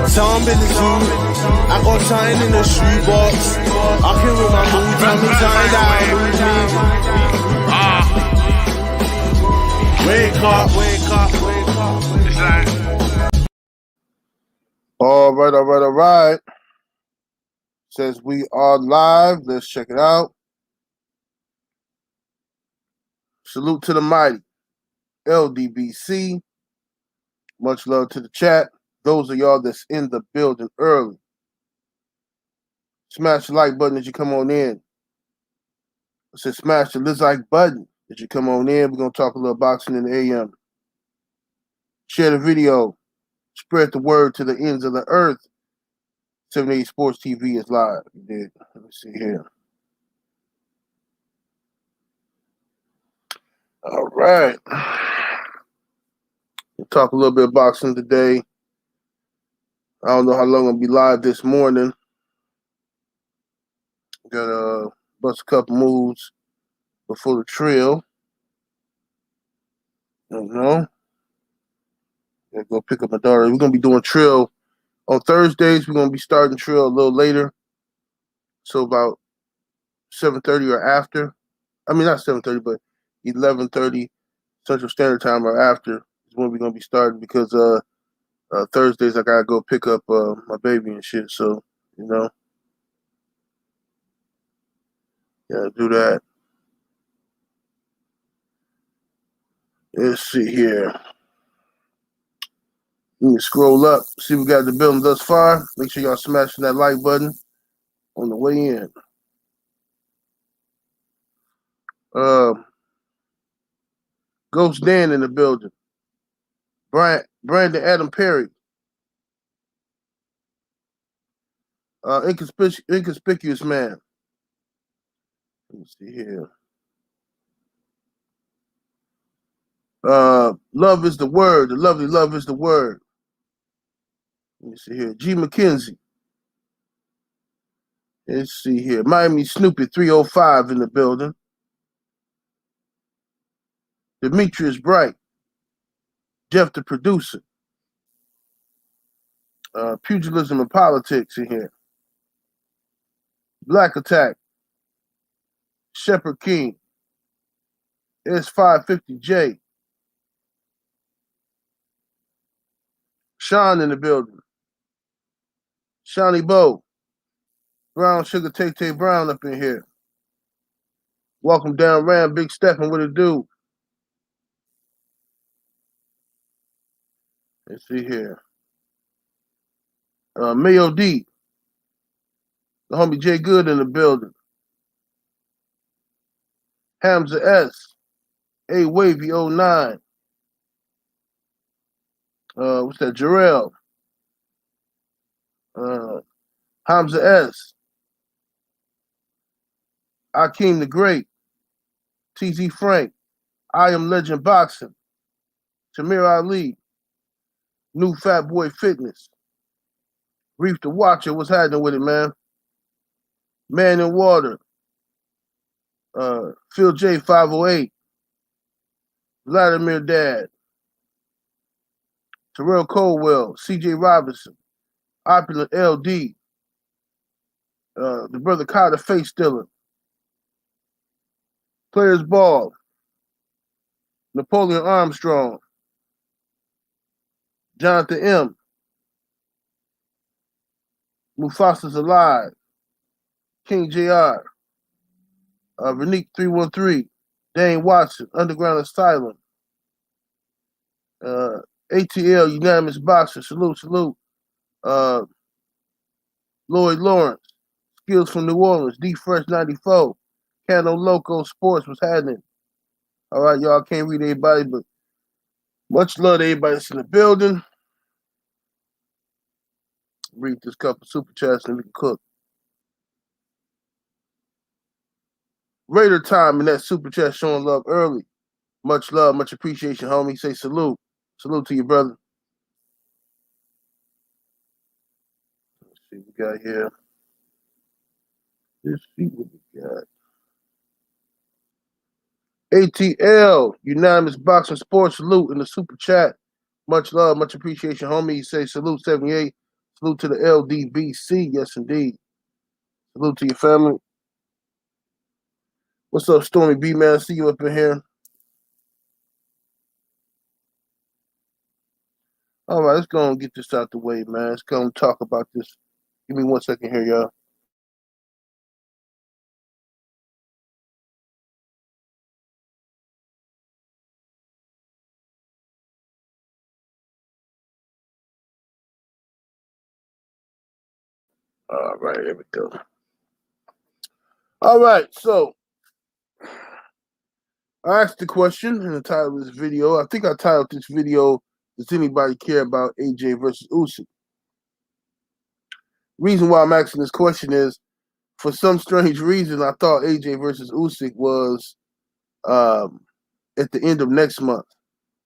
Sound in the zoo. I got something in the shoebox. I can with my mood, tell me time down, lose me. Wake up, wake up, wake up. It's like. All right. Says we are live. Let's check it out. Salute to the mighty LDBC. Much love to the chat. Those of y'all that's in the building early. Smash the like button as you come on in. I said smash the like button as you come on in. We're going to talk a little boxing in the AM. Share the video. Spread the word to the ends of the earth. 78 Sports TV is live. You did. Let me see here. All right. We'll talk a little bit of boxing today. I don't know how long I'll be live this morning. Got to bust a couple moves before the trail. I don't know. Gotta go pick up my daughter. We're going to be doing trail on Thursdays. We're going to be starting trail a little later. So about 7:30 or after. I mean, not 7:30, but 11:30 Central Standard Time or after is when we're going to be starting because Thursdays I got to go pick up my baby and shit. So, you know. Yeah, do that. Let's see here. You can scroll up, see we got the building thus far. Make sure y'all smashing that like button on the way in. Ghost Dan in the building. Brandon Adam Perry. Inconspicuous man. Let me see here. Love is the word. The lovely love is the word. Let me see here. G. McKenzie. Let's see here. Miami Snoopy 305 in the building. Demetrius Bright. Jeff the producer. Pugilism and politics in here. Black Attack. Shepherd King. S550J. Sean in the building. Shawnee Bo. Brown Sugar Tay Brown up in here. Welcome down Ram, Big Stephen, what it do? Let's see here. Mayo D. The homie Jay Good in the building. Hamza S. A Wavy 09. What's that? Jarrell. Hamza S. Akeem the Great. TZ Frank. I Am Legend Boxing. Tamir Ali. New Fat Boy Fitness. Reef the Watcher. What's happening with it, man? Man in Water. Phil J 508. Vladimir Dad. Terrell Colwell. CJ Robinson. Opulent LD. The brother Carter Face Stiller. Players Ball. Napoleon Armstrong. Jonathan M. Mufasa's Alive. King JR. Renique 313. Dane Watson. Underground Asylum. ATL Unanimous Boxer. Salute. Lloyd Lawrence. Skills from New Orleans. D Fresh 94. Cano Loco Sports. What's happening? All right, y'all can't read everybody, but much love to everybody that's in the building. Read this couple super chats and we can cook. Raider time in that super chat showing love early. Much love, much appreciation, homie. Say salute. Salute to you, brother. Let's see what we got here. Let's see what we got. ATL, Unanimous Boxing Sports, salute in the super chat. Much love, much appreciation, homie. Say salute 78. Salute to the LDBC. Yes, indeed. Salute to your family. What's up, Stormy B, man? I see you up in here. All right, let's go and get this out the way, man. Let's go and talk about this. Give me 1 second here, y'all. All right, here we go. All right, so I asked the question in the title of this video. I think I titled this video, "Does anybody care about AJ versus Usyk?" Reason why I'm asking this question is, for some strange reason, I thought AJ versus Usyk was at the end of next month.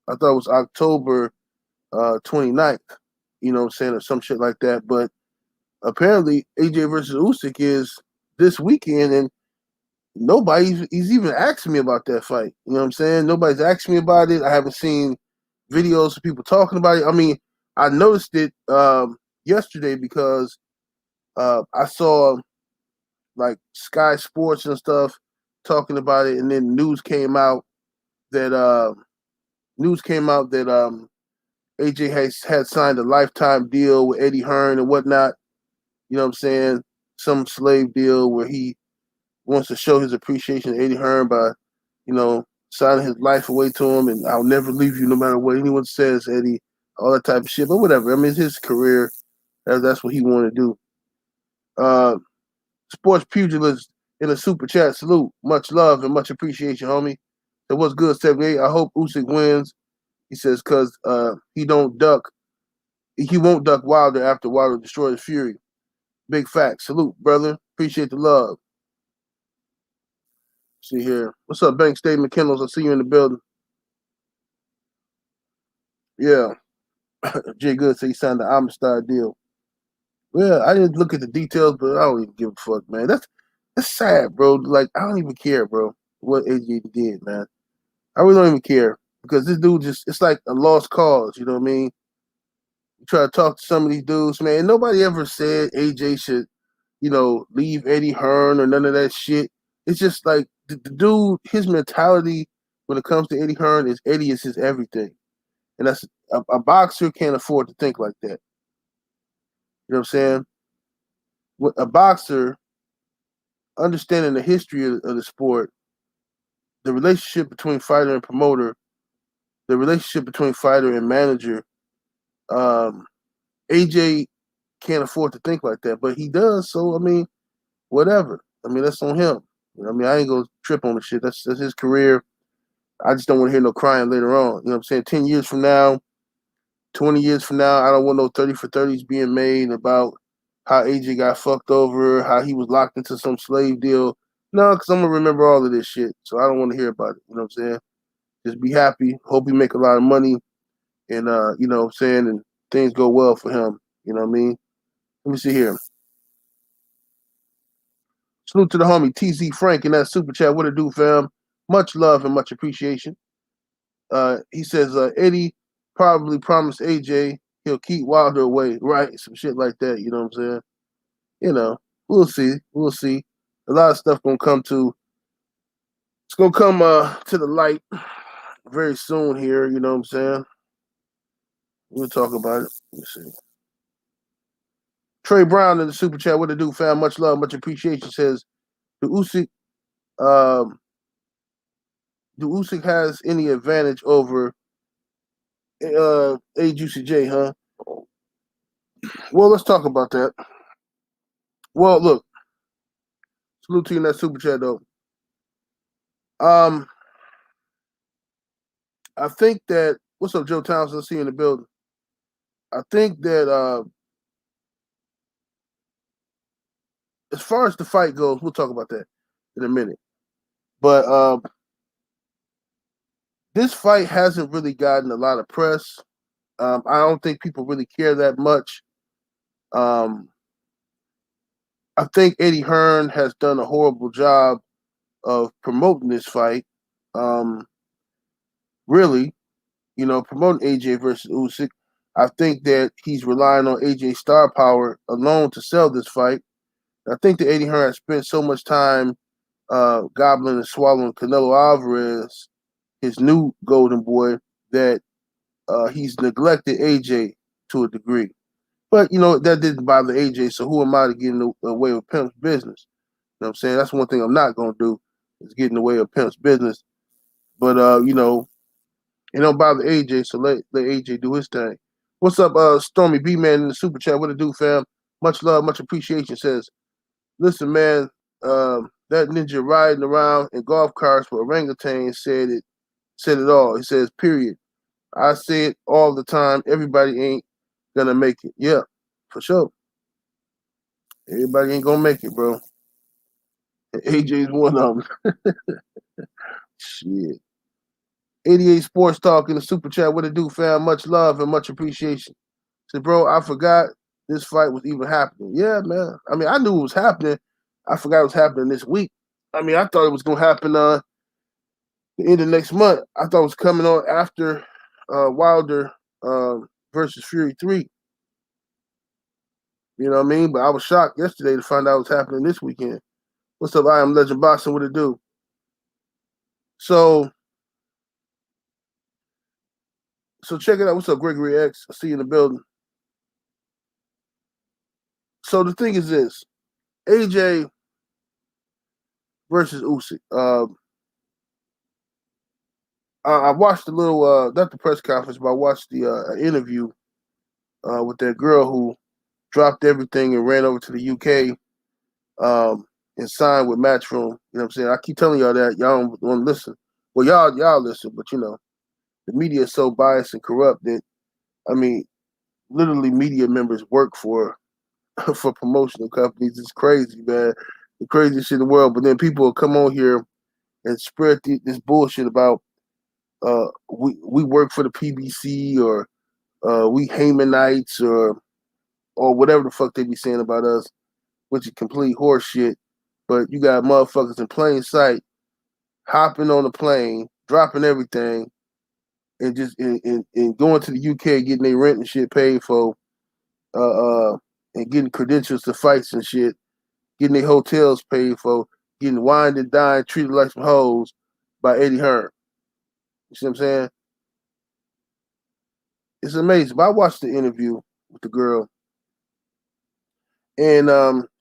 I thought it was October 29th, you know what I'm saying, or some shit like that. But apparently AJ versus Usyk is this weekend, and he's even asking me about that fight. You know what I'm saying? Nobody's asking me about it. I haven't seen videos of people talking about it. I mean, I noticed it yesterday because I saw like Sky Sports and stuff talking about it, and then news came out that AJ had signed a lifetime deal with Eddie Hearn and whatnot. You know what I'm saying? Some slave deal where he wants to show his appreciation to Eddie Hearn by, signing his life away to him, and I'll never leave you no matter what anyone says, Eddie, all that type of shit. But whatever. I mean, it's his career. That's what he wanted to do. Sports pugilist in a super chat. Salute. Much love and much appreciation, homie. So what's good, 78? I hope Usyk wins. He says, because he won't duck Wilder after Wilder destroys Fury. Big facts. Salute, brother. Appreciate the love. See here. What's up, Bank State McKinnells? I see you in the building. Yeah. Jay Good said he signed the Amistad deal. Well, I didn't look at the details, but I don't even give a fuck, man. That's sad, bro. Like, I don't even care, bro, what AJ did, man. I really don't even care because this dude it's like a lost cause, you know what I mean? You try to talk to some of these dudes, man. Nobody ever said AJ should, leave Eddie Hearn or none of that shit. It's just like the dude, his mentality when it comes to Eddie Hearn is Eddie is his everything. And that's a boxer can't afford to think like that. You know what I'm saying? With a boxer, understanding the history of the sport, the relationship between fighter and promoter, the relationship between fighter and manager, AJ can't afford to think like that, but he does. So I mean, whatever. I mean, that's on him. I mean, I ain't gonna trip on the shit. That's his career. I just don't want to hear no crying later on. You know what I'm saying? 10 years from now, 20 years from now, I don't want no 30 for 30s being made about how AJ got fucked over, how he was locked into some slave deal. No, because I'm gonna remember all of this shit. So I don't want to hear about it. You know what I'm saying? Just be happy. Hope he make a lot of money, and you know what I'm saying, and things go well for him. You know what I mean? Let me see here. Salute to the homie TZ Frank in that super chat. What it do, fam? Much love and much appreciation. He says Eddie probably promised AJ he'll keep Wilder away, right? Some shit like that. You know what I'm saying? You know, we'll see. We'll see. A lot of stuff gonna come to. It's gonna come to the light very soon here. You know what I'm saying? We'll talk about it. Let me see. Trey Brown in the super chat. What it do, fam? Much love, much appreciation. Says, do Usyk, um, has any advantage over AJUCJ, huh? Well, let's talk about that. Well, look, salute to you in that super chat, though. I think that, what's up, Joe Townsend? I see you in the building. I think that as far as the fight goes, we'll talk about that in a minute. But this fight hasn't really gotten a lot of press. I don't think people really care that much. I think Eddie Hearn has done a horrible job of promoting this fight. Really, promoting AJ versus Usyk. I think that he's relying on AJ's star power alone to sell this fight. I think that Eddie Hearn has spent so much time gobbling and swallowing Canelo Alvarez, his new golden boy, that he's neglected AJ to a degree. But, that didn't bother AJ, so who am I to get in the way of Pimp's business? You know what I'm saying? That's one thing I'm not going to do is get in the way of Pimp's business. But, it don't bother AJ, so let AJ do his thing. What's up, Stormy B-Man in the Super Chat? What it do, fam? Much love, much appreciation. Says, listen, man, that ninja riding around in golf carts with orangutans said it all. He says, period. I say it all the time. Everybody ain't gonna make it. Yeah, for sure. Everybody ain't gonna make it, bro. AJ's one of them. Shit. 88 Sports Talk in the Super Chat. What it do, fam? Much love and much appreciation. Said, bro, I forgot this fight was even happening. Yeah, man. I mean, I knew it was happening. I forgot it was happening this week. I mean, I thought it was gonna happen the end of next month. I thought it was coming on after Wilder versus Fury 3. You know what I mean? But I was shocked yesterday to find out it was happening this weekend. What's up? I am Legend Boxing. What it do? So check it out. What's up, Gregory X? I see you in the building. So the thing is this: AJ versus Usyk. I watched the little, not the press conference, but I watched the interview with that girl who dropped everything and ran over to the UK and signed with Matchroom. You know what I'm saying? I keep telling y'all that. Y'all don't want to listen. Well, y'all listen, but the media is so biased and corrupt that, I mean, literally media members work for promotional companies. It's crazy, man. The craziest shit in the world. But then people will come on here and spread this bullshit about we work for the PBC or we Haymanites or whatever the fuck they be saying about us, which is complete horse shit. But you got motherfuckers in plain sight hopping on a plane, dropping everything, and just and going to the UK, getting their rent and shit paid for, and getting credentials to fights and shit, getting their hotels paid for, getting wined and dined, treated like some hoes by Eddie Hearn. You see what I'm saying? It's amazing. But I watched the interview with the girl, and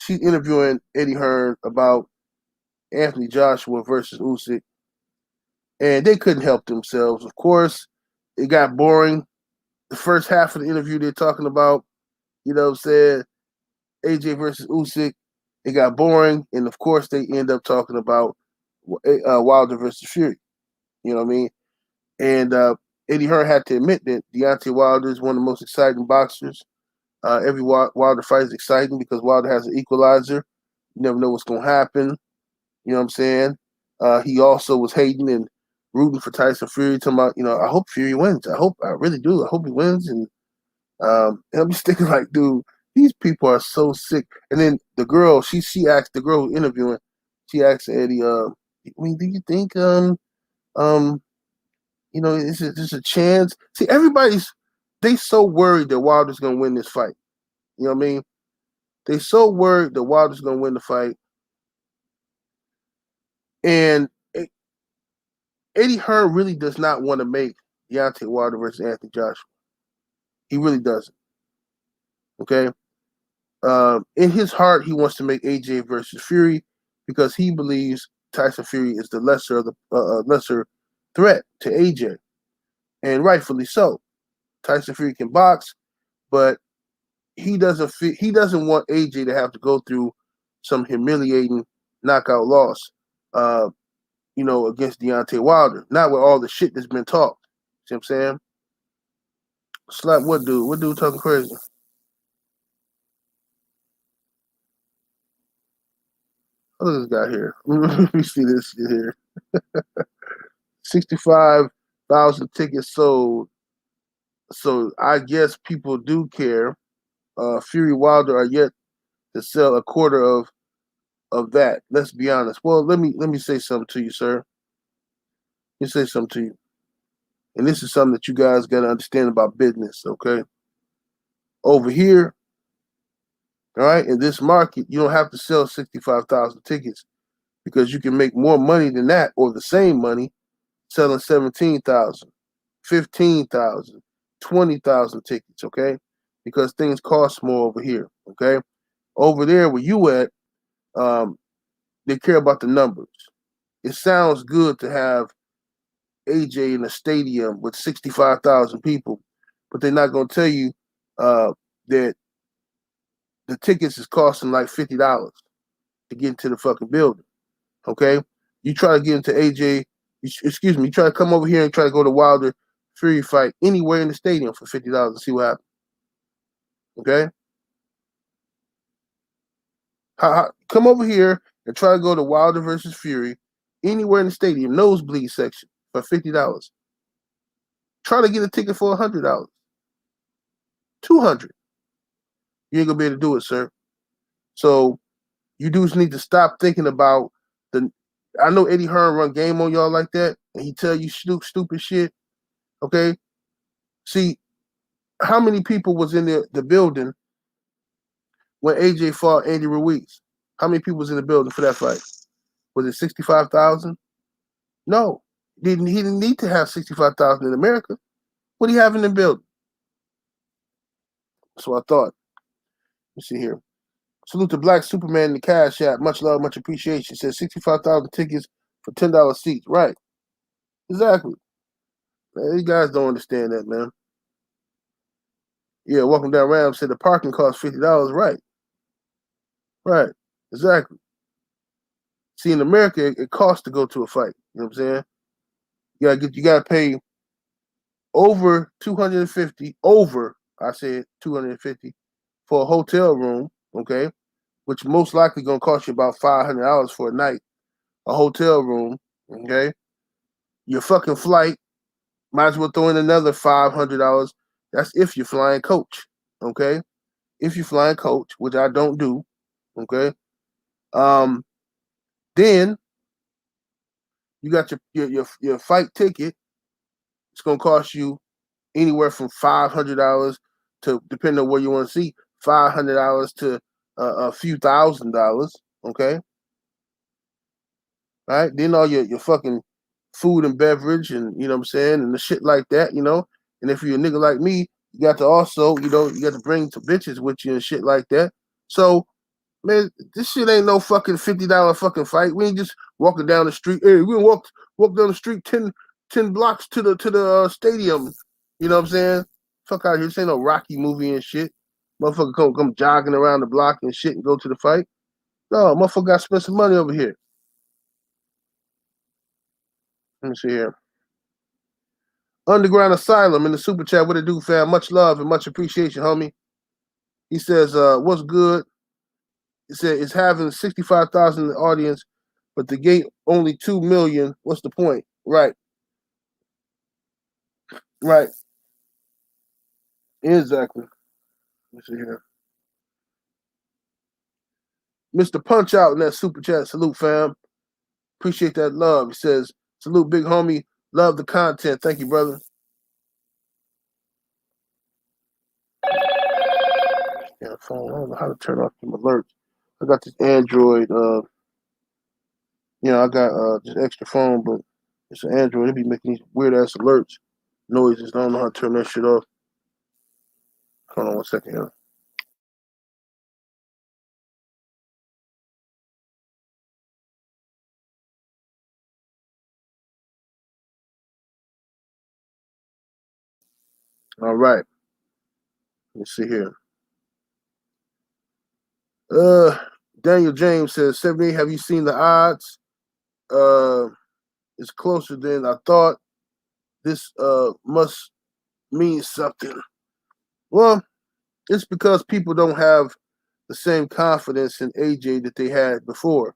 she's interviewing Eddie Hearn about Anthony Joshua versus Usyk, and they couldn't help themselves. Of course, it got boring. The first half of the interview, they're talking about, you know what I'm saying, AJ versus Usyk. It got boring, and of course, they end up talking about Wilder versus Fury. You know what I mean? And Eddie Hearn had to admit that Deontay Wilder is one of the most exciting boxers. Every Wilder fight is exciting because Wilder has an equalizer. You never know what's going to happen. You know what I'm saying? He also was hating and rooting for Tyson Fury, talking about, I hope Fury wins. I really do. I hope he wins. And I'm just thinking like, dude, these people are so sick. And then the girl, she asked the girl who interviewing, she asked Eddie, I mean, do you think, is it just a chance? See, they so worried that Wilder's gonna win this fight. You know what I mean? They so worried that Wilder's gonna win the fight. And Eddie Hearn really does not want to make Deontay Wilder versus Anthony Joshua. He really doesn't. Okay? In his heart, he wants to make AJ versus Fury because he believes Tyson Fury is the lesser threat to AJ, and rightfully so. Tyson Fury can box, but he doesn't want AJ to have to go through some humiliating knockout loss, against Deontay Wilder. Not with all the shit that's been talked. See what I'm saying? Slap what dude? What dude talking crazy? Look at this guy here. Let me see this shit here. 65,000 tickets sold. So I guess people do care. Fury Wilder are yet to sell a quarter of that. Let's be honest. Well, let me say something to you, sir. Let me say something to you. And this is something that you guys got to understand about business, okay? Over here, all right, in this market, you don't have to sell 65,000 tickets because you can make more money than that or the same money selling 17,000, 15,000, 20,000 tickets, okay? Because things cost more over here, okay? Over there where you at, they care about the numbers. It sounds good to have AJ in a stadium with 65,000 people, but they're not going to tell you that the tickets is costing like $50 to get into the fucking building, okay? You try to get into AJ, you try to come over here and try to go to Wilder Fury fight anywhere in the stadium for $50 and see what happens, okay? Come over here and try to go to Wilder versus Fury anywhere in the stadium, nosebleed section for $50. Try to get a ticket for $100, $200. You ain't gonna be able to do it, sir. So you dudes need to stop thinking about the. I know Eddie Hearn run game on y'all like that, and he tell you stupid shit. Okay, see how many people was in the building when AJ fought Andy Ruiz? How many people was in the building for that fight? Was it 65,000? No, he didn't need to have 65,000 in America. What do you have in the building? So I thought. Let's see here. Salute to Black Superman in the Cash App. Much love, much appreciation. Says 65,000 tickets for $10 seats. Right. Exactly. Man, these guys don't understand that, man. Yeah, Welcome Down Ram said the parking costs $50. Right. Right. Exactly. See, in America, it costs to go to a fight. You know what I'm saying? You gotta pay over 250, I said 250 for a hotel room, okay? Which most likely gonna cost you about $500 for a night. A hotel room, okay? Your fucking flight, might as well throw in another $500. That's if you're flying coach, okay? If you're flying coach, which I don't do, okay? Then you got your flight ticket. It's gonna cost you anywhere from $500 to, depending on where you want to see, $500 to a few $1,000s, okay? All right, then all your fucking food and beverage and, you know what I'm saying, and the shit like that, you know. And if you're a nigga like me, you got to also, you know, you got to bring some bitches with you and shit like that. So, man, this shit ain't no fucking $50 fucking fight. We ain't just walking down the street. Hey, we walk down the street 10 blocks to the stadium. You know what I'm saying? Fuck out here. This ain't no Rocky movie and shit. Motherfucker come jogging around the block and shit and go to the fight. No, motherfucker got to spend some money over here. Let me see here. Underground Asylum in the super chat. What it do, fam? Much love and much appreciation, homie. He says, what's good? He said it's having 65,000 in the audience, but the gate only 2 million. What's the point? Right. Right. Exactly. Let's see here. Mr. Punch Out in that super chat. Salute, fam. Appreciate that love. He says, salute, big homie. Love the content. Thank you, brother. Yeah, phone. I don't know how to turn off them alerts. I got this Android. I got this extra phone, but it's an Android. It be making these weird ass alerts, noises. I don't know how to turn that shit off. Hold on one second here. All right. Let's see here. Daniel James says, 78, have you seen the odds? It's closer than I thought. This must mean something. Well, it's because people don't have the same confidence in AJ that they had before.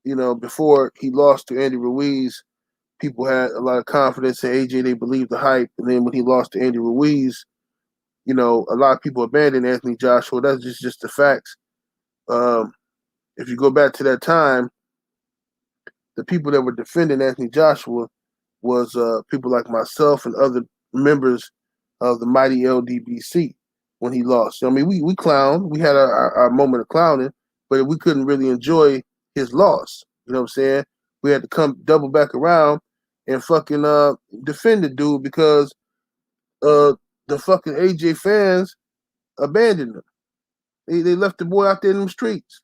Before he lost to Andy Ruiz, people had a lot of confidence in AJ. They believed the hype. And then when he lost to Andy Ruiz, a lot of people abandoned Anthony Joshua. That's just the facts. If you go back to that time, the people that were defending Anthony Joshua was people like myself and other members of the mighty LDBC when he lost. I mean, we clowned. We had our moment of clowning, but we couldn't really enjoy his loss. You know what I'm saying? We had to come double back around and fucking defend the dude because the fucking AJ fans abandoned him. They left the boy out there in them streets.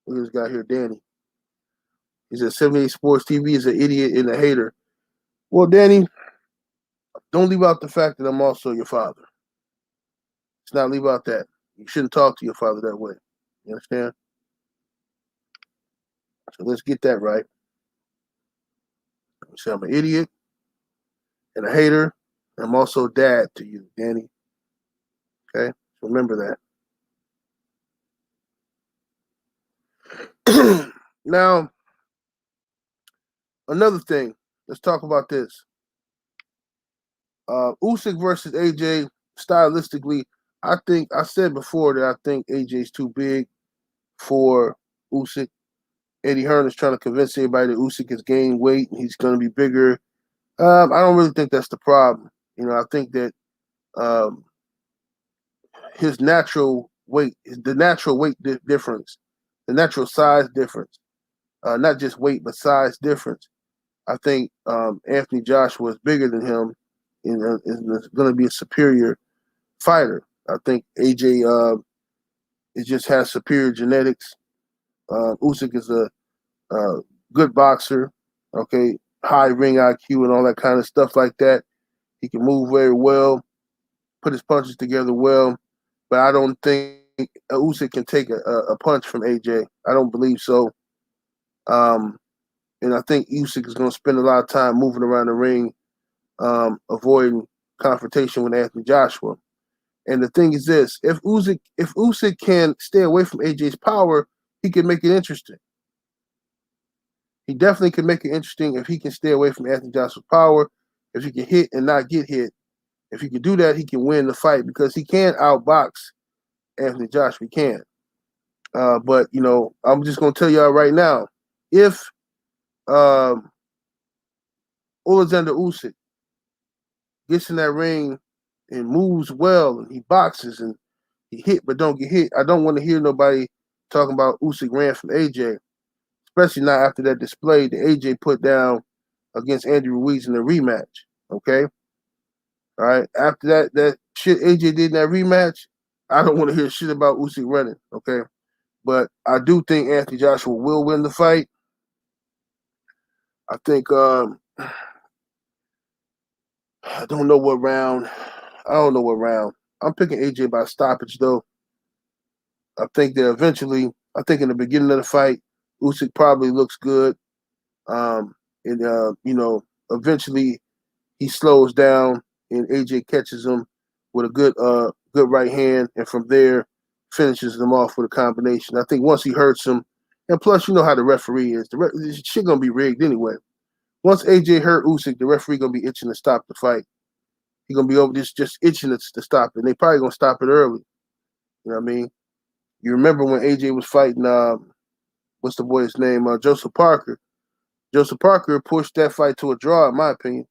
Look at this guy here, Danny. He's at 78 Sports TV. He's an idiot and a hater. Well, Danny, don't leave out the fact that I'm also your father. Let's not leave out that. You shouldn't talk to your father that way. You understand? So let's get that right. So I'm an idiot and a hater. And I'm also dad to you, Danny. Okay? So remember that. Now, another thing. Let's talk about this. Usyk versus AJ, stylistically, I think I said before that I think AJ's too big for Usyk. Eddie Hearn is trying to convince everybody that Usyk has gained weight and he's going to be bigger. I don't really think that's the problem. You know, I think that his natural weight, the natural weight difference, the natural size difference, not just weight but size difference. I think Anthony Joshua is bigger than him and is going to be a superior fighter. I think AJ it just has superior genetics. Usyk is a good boxer, okay, high ring IQ and all that kind of stuff like that. He can move very well, put his punches together well, but I don't think Usyk can take a punch from AJ. I don't believe so. And I think Usyk is going to spend a lot of time moving around the ring, avoiding confrontation with Anthony Joshua. And the thing is this: if Usyk can stay away from AJ's power, he can make it interesting. He definitely can make it interesting if he can stay away from Anthony Joshua's power. If he can hit and not get hit, if he can do that, he can win the fight because he can outbox Anthony Joshua. He can. But you know, I'm just gonna tell y'all right now: if Alexander Usyk gets in that ring and moves well and he boxes and he hit but don't get hit, I don't want to hear nobody talking about Usyk ran from AJ, especially not after that display that AJ put down against Andy Ruiz in the rematch. Okay? All right. After that shit AJ did in that rematch, I don't want to hear shit about Usyk running. Okay? But I do think Anthony Joshua will win the fight. I think I don't know what round. I'm picking AJ by stoppage though. I think that eventually, I think in the beginning of the fight, Usyk probably looks good. And you know, eventually he slows down and AJ catches him with a good right hand, and from there finishes them off with a combination. I think once he hurts him, and plus you know how the referee is, this shit gonna be rigged anyway. Once AJ hurt Usyk, the referee gonna be itching to stop the fight. He gonna be over just itching to stop it. And they probably gonna stop it early. You know what I mean? You remember when AJ was fighting what's the boy's name? Joseph Parker. Joseph Parker pushed that fight to a draw, in my opinion.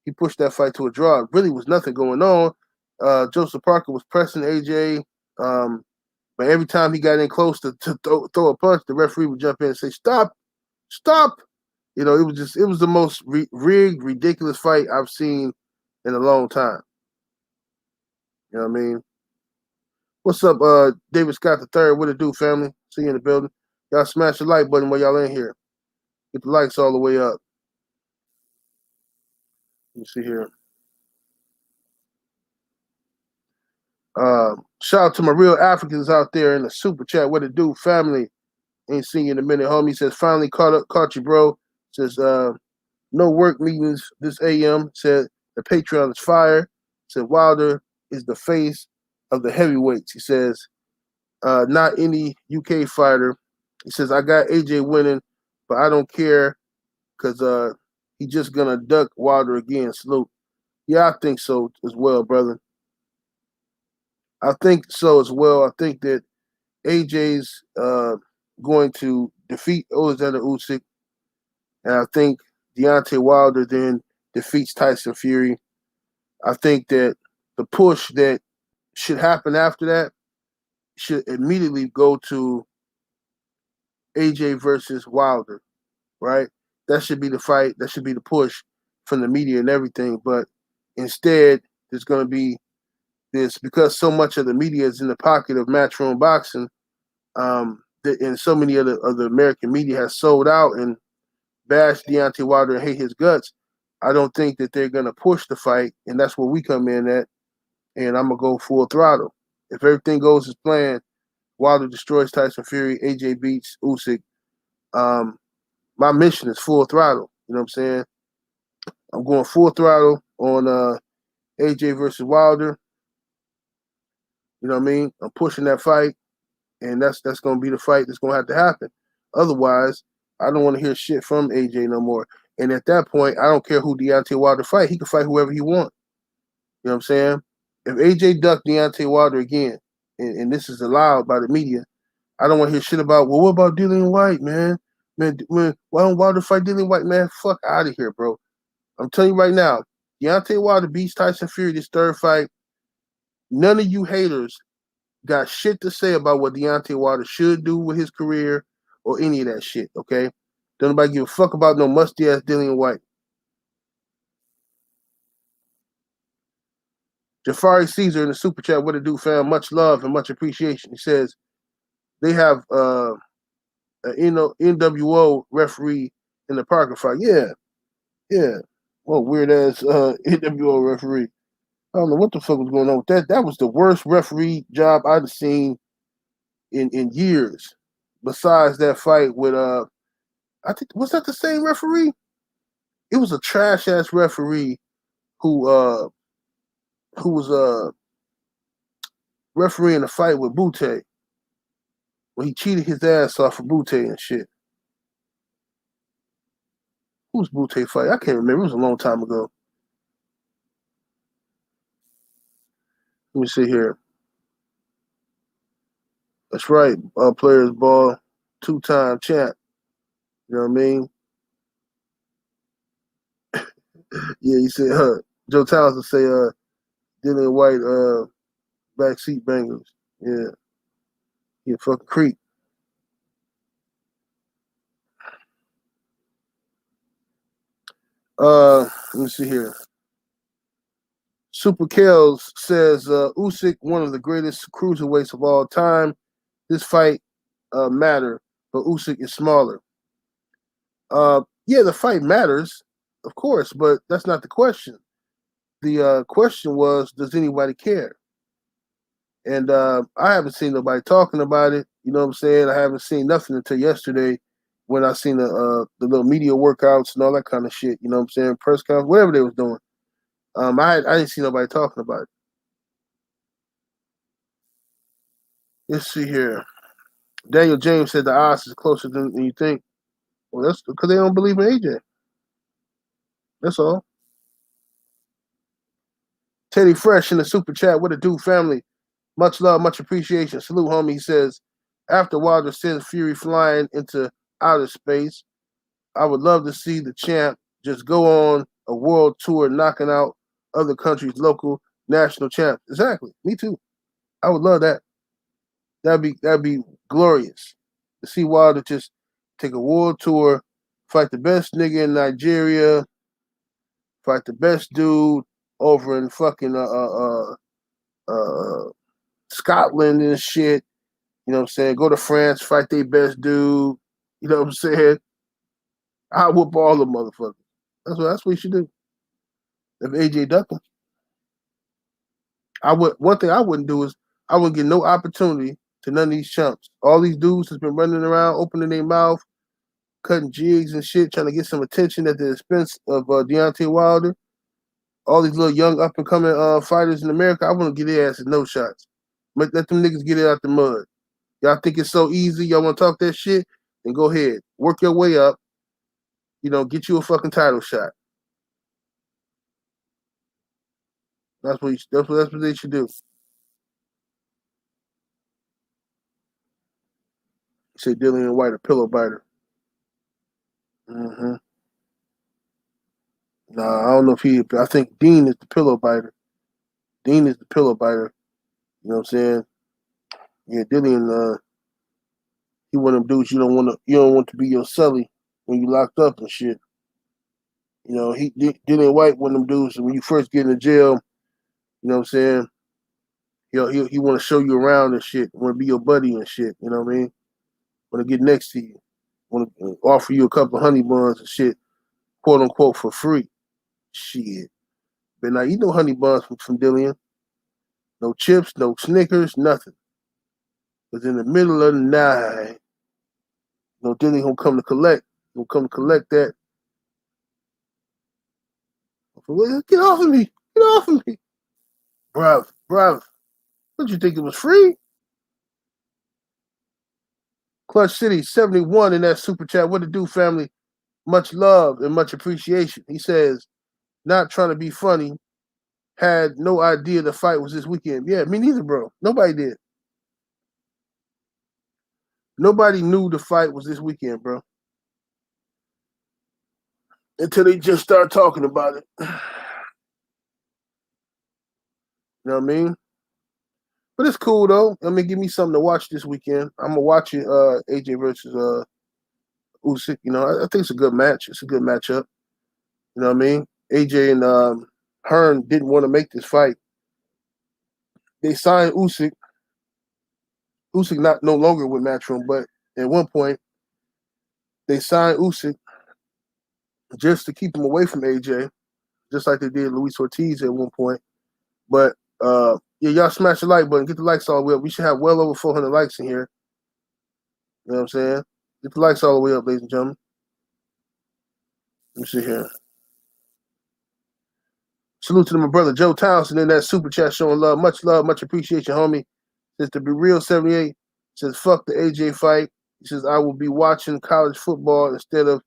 He pushed that fight to a draw. It really was nothing going on. Joseph Parker was pressing AJ, but every time he got in close to throw a punch, the referee would jump in and say, "Stop, stop." You know, it was the most rigged, ridiculous fight I've seen in a long time. You know what I mean? What's up, David Scott III? What it do, family? See you in the building. Y'all smash the like button while y'all in here. Get the likes all the way up. Let me see here. Shout out to my real Africans out there in the super chat. What it do, family? Ain't seen you in a minute, homie. Says finally caught you, bro. Says no work meetings this AM. Said the Patreon is fire. Said Wilder is the face of the heavyweights. He says not any UK fighter. He says I got AJ winning, but I don't care because he's just gonna duck Wilder again. Salute. Yeah, I think so as well, brother. I think so as well. I think that AJ's going to defeat Alexander Usyk, and I think Deontay Wilder then defeats Tyson Fury. I think that the push that should happen after that should immediately go to AJ versus Wilder, right? That should be the fight. That should be the push from the media and everything. But instead, there's going to be this, because so much of the media is in the pocket of Matchroom Boxing, and so many of the American media has sold out and bashed Deontay Wilder and hate his guts. I don't think that they're going to push the fight, and that's where we come in at. And I'm going to go full throttle. If everything goes as planned, Wilder destroys Tyson Fury, AJ beats Usyk. My mission is full throttle. You know what I'm saying? I'm going full throttle on AJ versus Wilder. You know what I mean? I'm pushing that fight, and that's going to be the fight that's going to have to happen. Otherwise, I don't want to hear shit from AJ no more. And at that point, I don't care who Deontay Wilder fight. He can fight whoever he wants. You know what I'm saying? If AJ ducked Deontay Wilder again, and this is allowed by the media, I don't want to hear shit about, well, what about Dillian White, man? Man, why don't Wilder fight Dillian White, man? Fuck out of here, bro. I'm telling you right now, Deontay Wilder beats Tyson Fury this third fight. None of you haters got shit to say about what Deontay Wilder should do with his career or any of that shit, okay? Don't nobody give a fuck about no musty-ass Dillian White. Jafari Caesar in the super chat, what it do, fam? Much love and much appreciation. He says they have an NWO referee in the Parker fight. Yeah. Well, weird ass NWO referee. I don't know what the fuck was going on with that. That was the worst referee job I've seen in years. Besides that fight with I think, was that the same referee? It was a trash ass referee who was refereeing a fight with Butte when he cheated his ass off of Butte and shit. Who's Butte fight? I can't remember. It was a long time ago. Let me see here. That's right. Players ball, 2-time champ. You know what I mean? Yeah, you said Joe Townsend say Dillian White backseat bangers. Yeah. He a fucking creep. Let me see here. Super Kells says Usyk, one of the greatest cruiserweights of all time. This fight matter, but Usyk is smaller. Yeah, the fight matters, of course, but that's not the question. The question was, does anybody care? And I haven't seen nobody talking about it. You know what I'm saying? I haven't seen nothing until yesterday when I seen the little media workouts and all that kind of shit. You know what I'm saying? Press conference, whatever they was doing. I didn't see nobody talking about it. Let's see here. Daniel James said the odds is closer than you think. Well, that's because they don't believe in AJ. That's all. Teddy Fresh in the super chat. What it do, family? Much love, much appreciation. Salute, homie. He says, after Wilder sends Fury flying into outer space, I would love to see the champ just go on a world tour, knocking out other countries' local national champs. Exactly. Me too. I would love that. That'd be glorious to see Wilder just take a world tour, fight the best nigga in Nigeria, fight the best dude over in fucking Scotland and shit. You know what I'm saying? Go to France, fight their best dude. You know what I'm saying? I whoop all the motherfuckers. That's what you should do. If AJ ducking, one thing I wouldn't do is I wouldn't give no opportunity to none of these chumps. All these dudes that's been running around, opening their mouth, cutting jigs and shit, trying to get some attention at the expense of Deontay Wilder. All these little young up and coming fighters in America, I wouldn't give their asses no shots. Let them niggas get it out the mud. Y'all think it's so easy? Y'all want to talk that shit? Then go ahead, work your way up. You know, get you a fucking title shot. That's what they should do. You say Dillian White a pillow biter. Mm-hmm. Nah, I don't know if he. I think Dean is the pillow biter. Dean is the pillow biter. You know what I'm saying? Yeah, Dillian. He one of them dudes you don't want to. You don't want to be your celly when you locked up and shit. You know, Dillian White one of them dudes. When you first get into jail, you know what I'm saying? He want to show you around and shit. Want to be your buddy and shit. You know what I mean? Want to get next to you. Want to offer you a couple of honey buns and shit, quote unquote, for free. Shit. But now you know honey buns from Dillian. No chips, no Snickers, nothing. Because in the middle of the night, no Dillian gonna come to collect. Gonna come to collect that. Get off of me. Get off of me. Bruv. What you think it was free? Clutch City 71 in that super chat. What to do, family? Much love and much appreciation. He says, not trying to be funny. Had no idea the fight was this weekend. Yeah, me neither, bro. Nobody did. Nobody knew the fight was this weekend, bro. Until they just start talking about it. You know what I mean? But it's cool though. I mean, give me something to watch this weekend. I'm gonna watch it. AJ versus Usyk. You know, I think it's a good match. It's a good matchup. You know what I mean? AJ and Hearn didn't want to make this fight. They signed Usyk. Usyk not no longer with Matchroom, but at one point they signed Usyk just to keep him away from AJ, just like they did Luis Ortiz at one point. But yeah, y'all smash the like button, get the likes all the way up. We should have well over 400 likes in here. You know what I'm saying? Get the likes all the way up, ladies and gentlemen. Let me see here. Salute to my brother Joe Townsend in that super chat showing love, much appreciation, homie. Says to be real 78. Says fuck the AJ fight. He says I will be watching college football instead of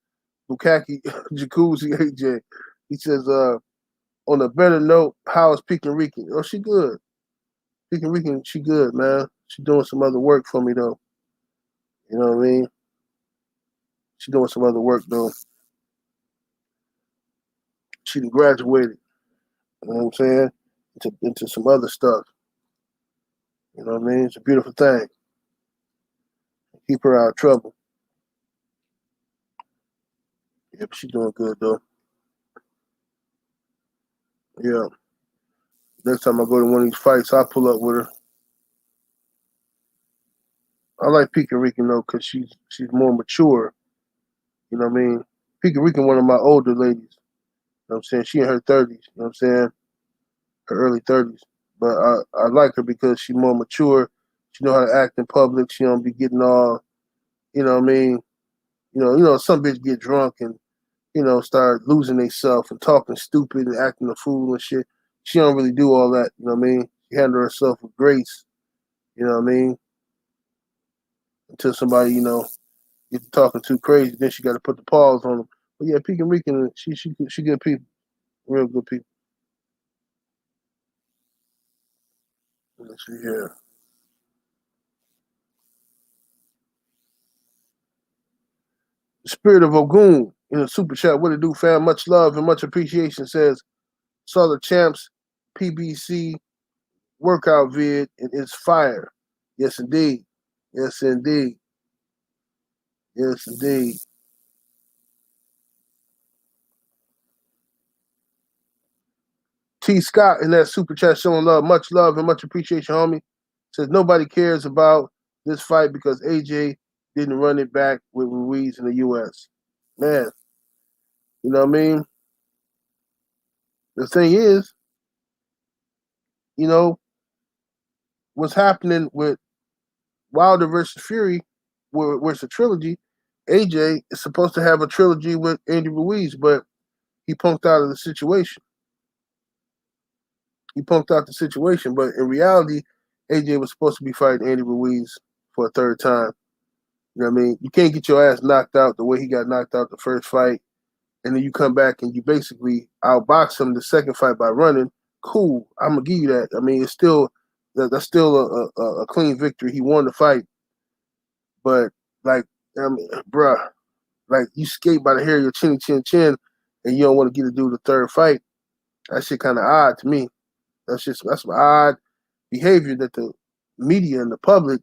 Bukaki Jacuzzi AJ. He says on a better note, how is Pekin Rican? Oh, she good. Pekin Rican, she good, man. She doing some other work for me though. You know what I mean? She doing some other work though. She done graduated. You know what I'm saying? Into some other stuff. You know what I mean? It's a beautiful thing. Keep her out of trouble. Yeah, but she's doing good though. Yeah. Next time I go to one of these fights, I'll pull up with her. I like Pekin Rican though, because she's more mature. You know what I mean? Pekin Rican, one of my older ladies. You know what I'm saying? She in her 30s. You know what I'm saying? Her early 30s. But I like her because she's more mature. She know how to act in public. She don't be getting all, you know what I mean? You know, some bitch get drunk and, you know, start losing themselves and talking stupid and acting a fool and shit. She don't really do all that, you know what I mean? She handle herself with grace, you know what I mean? Until somebody, you know, gets talking too crazy, then she got to put the pause on them. But yeah, Pekin Rican, she good people, real good people. Let's see here. The Spirit of Ogun in the super chat. What it do, fam? Much love and much appreciation. Says, saw the champs PBC workout vid and it's fire. Yes, indeed. Yes, indeed. Yes, indeed. T. Scott in that super chat showing love and much appreciation, homie. Says nobody cares about this fight because AJ didn't run it back with Ruiz in the US. Man, you know what I mean? The thing is, you know, what's happening with Wilder versus Fury, where it's a trilogy, AJ is supposed to have a trilogy with Andy Ruiz, but he punked out of the situation. He punked out the situation, but in reality, AJ was supposed to be fighting Andy Ruiz for a third time. You know what I mean? You can't get your ass knocked out the way he got knocked out the first fight, and then you come back and you basically outbox him the second fight by running. Cool, I'm gonna give you that. I mean, it's still that's still a clean victory. He won the fight, but like, I mean, bruh, like you skate by the hair of your chinny chin chin. and you don't want to get to do the third fight, that shit kind of odd to me. That's some odd behavior that the media and the public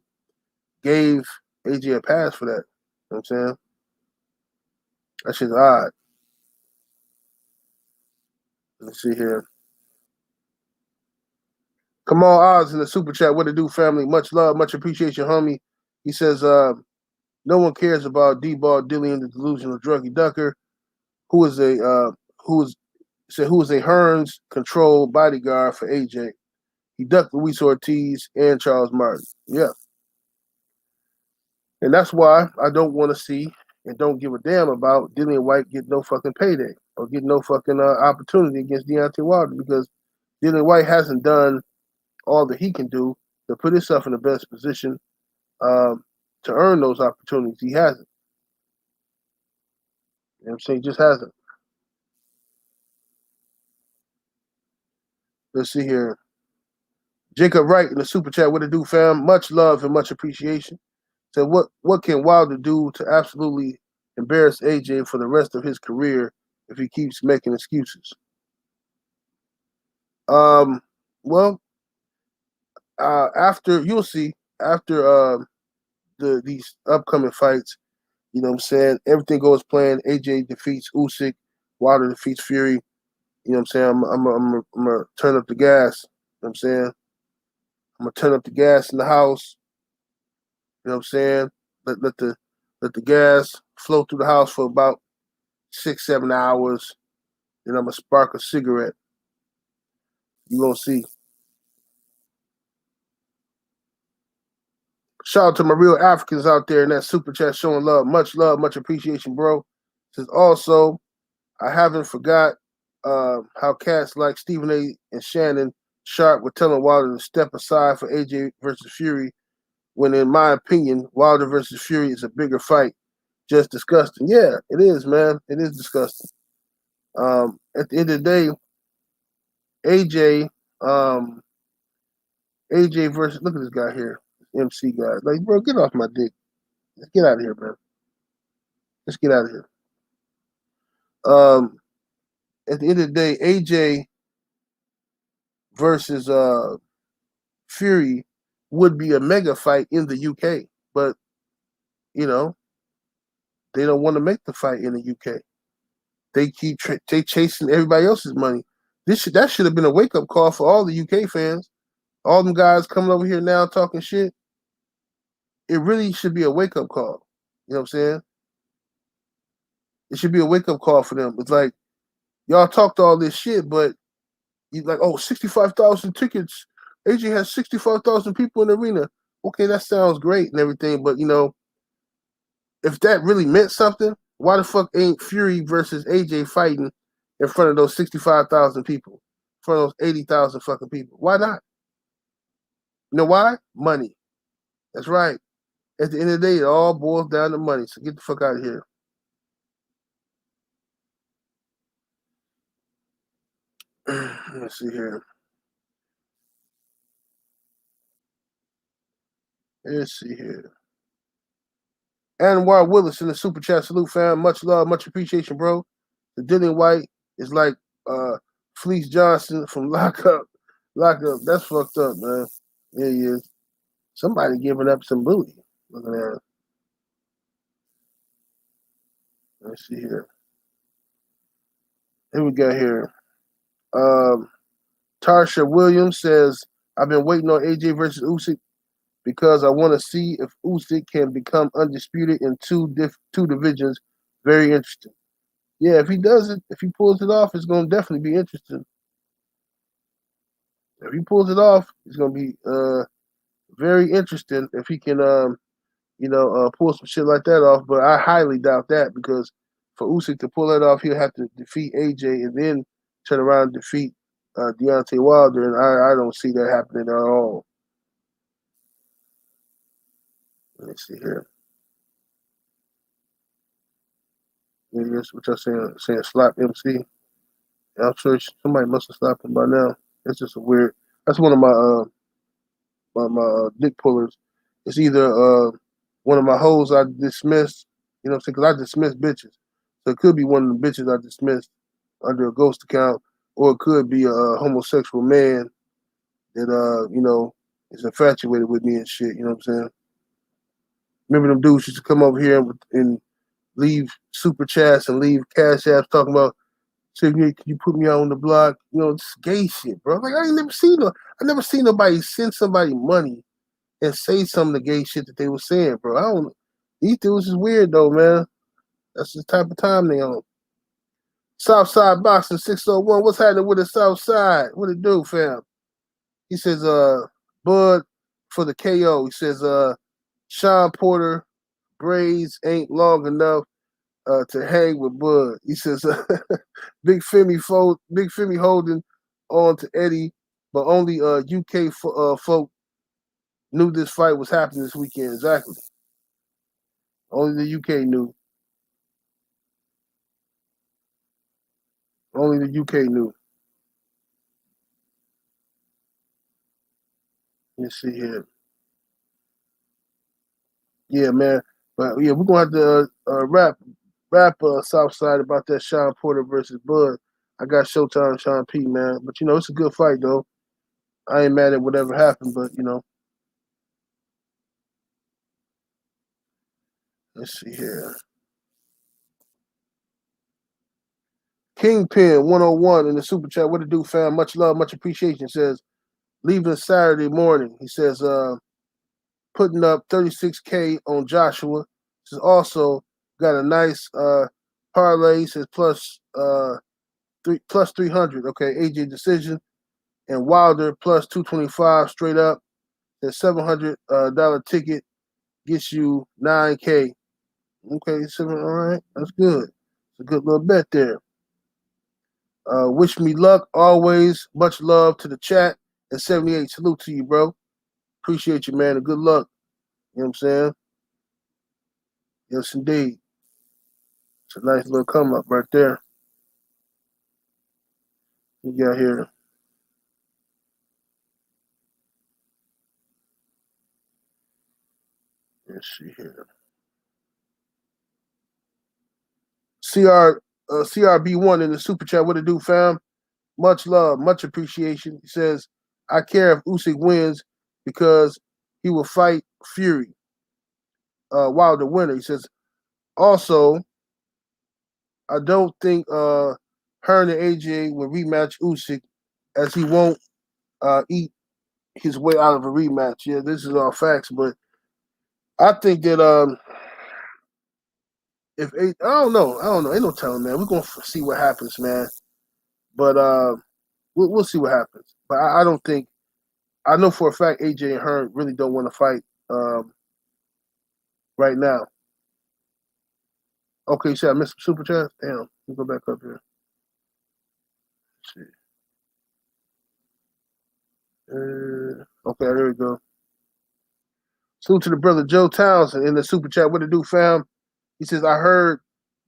gave AJ a pass for that. You know what I'm saying? That shit's odd. Let's see here. Kamal Oz in the super chat. What to do, family? Much love, much appreciation, homie. He says, no one cares about D-Ball Dillian, the delusional druggy ducker, who is a Hearns controlled bodyguard for AJ. He ducked Luis Ortiz and Charles Martin. Yeah. And that's why I don't want to see and don't give a damn about Dillian White getting no fucking payday or getting no fucking opportunity against Deontay Wilder, because Dillian White hasn't done all that he can do to put himself in the best position to earn those opportunities. He hasn't. You know what I'm saying? He just hasn't. Let's see here. Jacob Wright in the super chat. What to do, fam? Much love and much appreciation. So what can Wilder do to absolutely embarrass AJ for the rest of his career if he keeps making excuses? Well, after you'll see after these upcoming fights, you know what I'm saying, everything goes planned. AJ defeats Usyk, Wilder defeats Fury. You know what I'm saying? I'm gonna turn up the gas. You know what I'm saying? I'm gonna turn up the gas in the house. You know what I'm saying? Let the gas flow through the house for about 6-7 hours. Then I'm gonna spark a cigarette. You gonna see. Shout out to my real Africans out there in that super chat showing love, much appreciation, bro. Says also, I haven't forgot how cats like Stephen A. and Shannon Sharp were telling Wilder to step aside for AJ versus Fury, when in my opinion, Wilder versus Fury is a bigger fight. Just disgusting. Yeah, it is, man. It is disgusting. At the end of the day, AJ, AJ versus, look at this guy here, MC guy. Like, bro, get off my dick. Let's get out of here, man. Let's get out of here. At the end of the day, AJ versus Fury would be a mega fight in the UK, but you know they don't want to make the fight in the UK. They keep chasing everybody else's money. That should have been a wake up call for all the UK fans. All them guys coming over here now talking shit. It really should be a wake up call. You know what I'm saying? It should be a wake up call for them. It's like, y'all talked all this shit, but you like, oh, 65,000 tickets. AJ has 65,000 people in the arena. Okay, that sounds great and everything, but you know, if that really meant something, why the fuck ain't Fury versus AJ fighting in front of those 65,000 people, in front of those 80,000 fucking people? Why not? You know why? Money. That's right. At the end of the day, it all boils down to money. So get the fuck out of here. Let's see here. Let's see here. Anwar Willis in the super chat. Salute, fam. Much love, much appreciation, bro. The Dillian White is like Fleece Johnson from Lockup. Lockup. That's fucked up, man. Yeah, he is. Somebody giving up some booty. Look at that. Let's see here. Here we go here. Tarsha Williams says, I've been waiting on AJ versus Usyk because I want to see if Usyk can become undisputed in two divisions. Very interesting. Yeah, if he does it, if he pulls it off, it's going to definitely be interesting. If he pulls it off, it's going to be very interesting if he can, pull some shit like that off. But I highly doubt that, because for Usyk to pull that off, he'll have to defeat AJ and then turn around and defeat Deontay Wilder, and I don't see that happening at all. Let me see here. Yes, what y'all saying slap MC. I'm sure somebody must have slapped him by now. It's just a weird. That's one of my dick pullers. It's either one of my hoes I dismissed, you know what I'm saying, because I dismiss bitches. So it could be one of the bitches I dismissed, under a ghost account, or it could be a homosexual man that is infatuated with me and shit. You know what I'm saying? Remember them dudes used to come over here and leave super chats and leave cash apps talking about, "Say, can you put me out on the block?" It's gay shit, bro. Like I never seen nobody send somebody money and say some of the gay shit that they were saying, bro. I don't. These dudes is weird though, man. That's the type of time they on. Southside Boxing 601. What's happening with the South Side? What it do, fam? He says, Bud for the KO. He says, Sean Porter braids ain't long enough to hang with Bud. He says, Big Femi holding on to Eddie, but only UK folk knew this fight was happening this weekend. Exactly. Only the UK knew. Only the UK knew. Let's see here. Yeah, man. But yeah, we're gonna have to rap Southside about that Sean Porter versus Bud. I got Showtime Sean P, man. But it's a good fight though. I ain't mad at whatever happened, but let's see here. Kingpin 101 in the super chat. What it do, fam? Much love, much appreciation. Says leaving Saturday morning. He says putting up 36K on Joshua. Says also got a nice parlay. He says plus 300. Okay, AJ decision and Wilder plus 225 straight up. The $700 ticket gets you 9K. Okay, all right, that's good. It's a good little bet there. Wish me luck always. Much love to the chat. And 78, salute to you, bro. Appreciate you, man, and good luck. You know what I'm saying? Yes, indeed. It's a nice little come up right there. We got here. Let's see here. CRB1 in the super chat. What it do, fam? Much love, much appreciation. He says, I care if Usyk wins because he will fight Fury. Wilder winner. He says, also, I don't think Hearn and AJ will rematch Usyk as he won't eat his way out of a rematch. Yeah, this is all facts, but I think that I don't know, ain't no telling, man. We're gonna see what happens, man. But we'll see what happens. But I don't think. I know for a fact AJ and Hearn really don't want to fight right now. Okay, you said I missed some super chats? Damn, let me go back up here. Let's see. Okay, there we go. Salute to the brother Joe Townsend in the super chat. What it do, fam? He says, I heard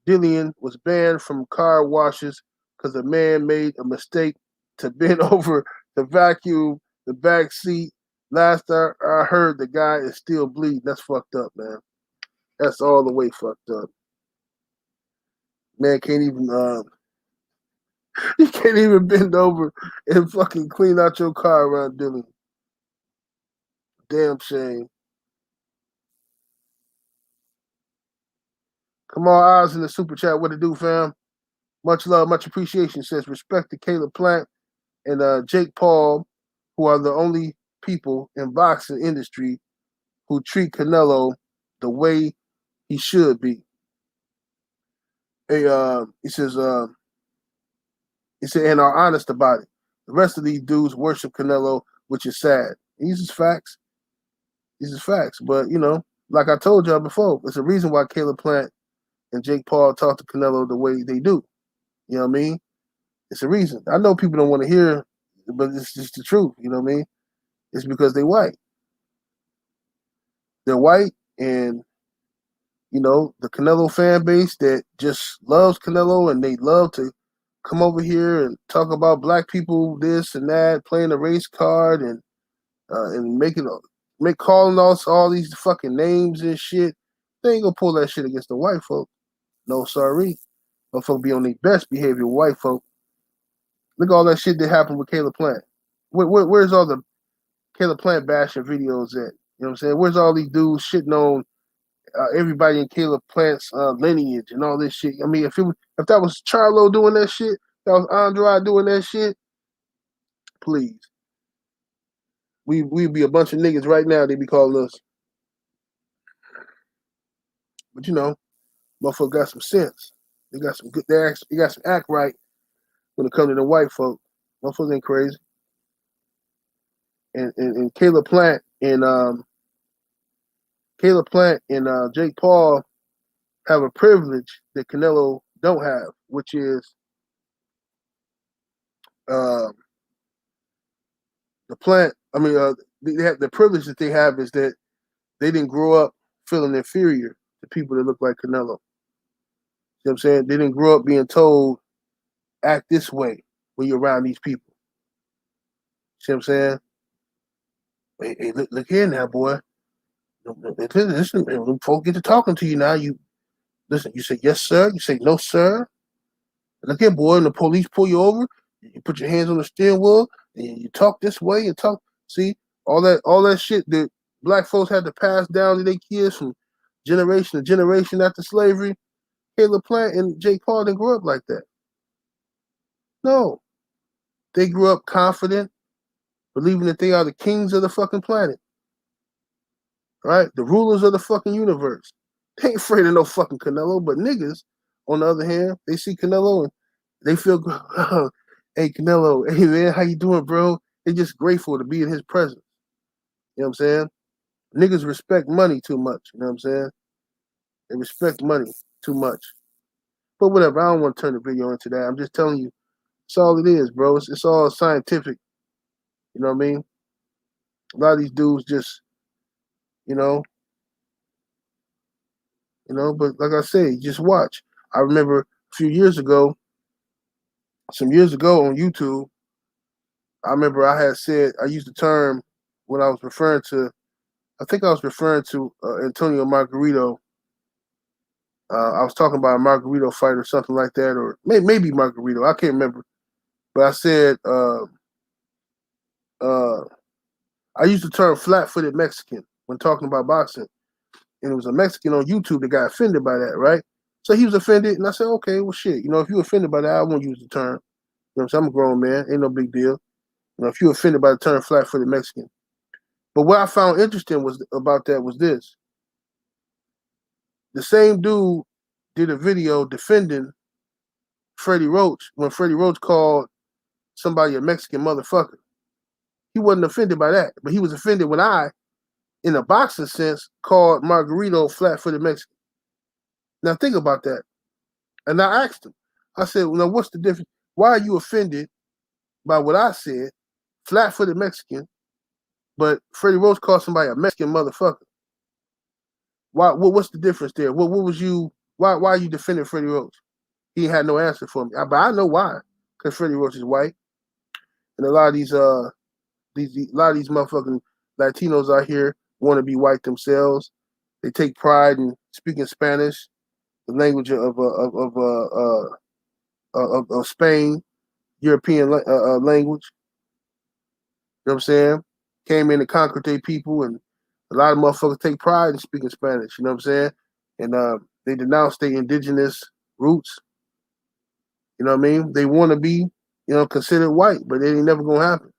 Dillian was banned from car washes because a man made a mistake to bend over to vacuum the back seat. Last I heard, the guy is still bleeding. That's fucked up, man. That's all the way fucked up. Man can't even you can't even bend over and fucking clean out your car around Dillian. Damn shame. Come on, Oz in the super chat. What it do, fam? Much love, much appreciation. Says respect to Caleb Plant and Jake Paul, who are the only people in boxing industry who treat Canelo the way he should be. He said, and are honest about it. The rest of these dudes worship Canelo, which is sad. These is facts. These is facts. But, like I told y'all before, it's a reason why Caleb Plant and Jake Paul talk to Canelo the way they do. You know what I mean? It's a reason. I know people don't want to hear, but it's just the truth. You know what I mean? It's because they're white. They're white, and the Canelo fan base that just loves Canelo, and they love to come over here and talk about black people, this and that, playing the race card and calling us all these fucking names and shit. They ain't gonna pull that shit against the white folk. No, sorry. Motherfucker be on their best behavior, white folk. Look at all that shit that happened with Caleb Plant. Where's all the Caleb Plant bashing videos at? You know what I'm saying? Where's all these dudes shitting on everybody in Caleb Plant's lineage and all this shit? I mean, if that was Charlo doing that shit, that was Andrade doing that shit, please. We'd be a bunch of niggas right now, they be calling us. But you know, motherfucker got some sense. They got some good they got some act right when it comes to the white folk. Motherfuckers ain't crazy. And Caleb Plant and Jake Paul have a privilege that Canelo don't have, which is the Plant. I mean, they have the privilege that they have is that they didn't grow up feeling inferior to people that look like Canelo. You know what I'm saying? They didn't grow up being told, act this way when you're around these people. See what I'm saying? Hey, look here now, boy. Listen, when folk get to talking to you now, you listen, you say yes, sir. You say no, sir. Look here, boy, and the police pull you over, you put your hands on the steering wheel, and you talk this way and talk. See, all that shit that black folks had to pass down to their kids from generation to generation after slavery. Caleb Plant and Jake Paul didn't grow up like that. No. They grew up confident, believing that they are the kings of the fucking planet. Right? The rulers of the fucking universe. They ain't afraid of no fucking Canelo, but niggas, on the other hand, they see Canelo and they feel, hey, Canelo, hey, man, how you doing, bro? They just grateful to be in his presence. You know what I'm saying? Niggas respect money too much. You know what I'm saying? They respect money too much. But whatever, I don't want to turn the video into that. I'm just telling you, it's all it is, bro. It's all scientific. You know what I mean? A lot of these dudes just, you know, but like I say, just watch. I remember some years ago on YouTube, I remember I had said, I used the term when I was referring to, I think I was referring to Antonio Margarito. I was talking about a Margarito fight or something like that, or maybe Margarito. I can't remember. But I said, I used the term flat-footed Mexican when talking about boxing. And it was a Mexican on YouTube that got offended by that, right? So he was offended, and I said, okay, well, shit. You know, if you're offended by that, I won't use the term. You know what I'm saying? I'm a grown man. Ain't no big deal. You know, if you're offended by the term flat-footed Mexican. But what I found interesting about that was this. The same dude did a video defending Freddie Roach when Freddie Roach called somebody a Mexican motherfucker. He wasn't offended by that, but he was offended when I, in a boxing sense, called Margarito flat-footed Mexican. Now think about that. And I asked him, I said, well, now what's the difference? Why are you offended by what I said, flat-footed Mexican, but Freddie Roach called somebody a Mexican motherfucker? What's the difference there? What was you, why are you defending Freddie Roach? He had no answer for me. But I know why. Because Freddie Roach is white. And a lot of these motherfucking Latinos out here want to be white themselves. They take pride in speaking Spanish, the language of Spain, European language. You know what I'm saying? Came in and conquered their people, and a lot of motherfuckers take pride in speaking Spanish. You know what I'm saying? And they denounce their indigenous roots. You know what I mean? They want to be, considered white, but it ain't never gonna happen.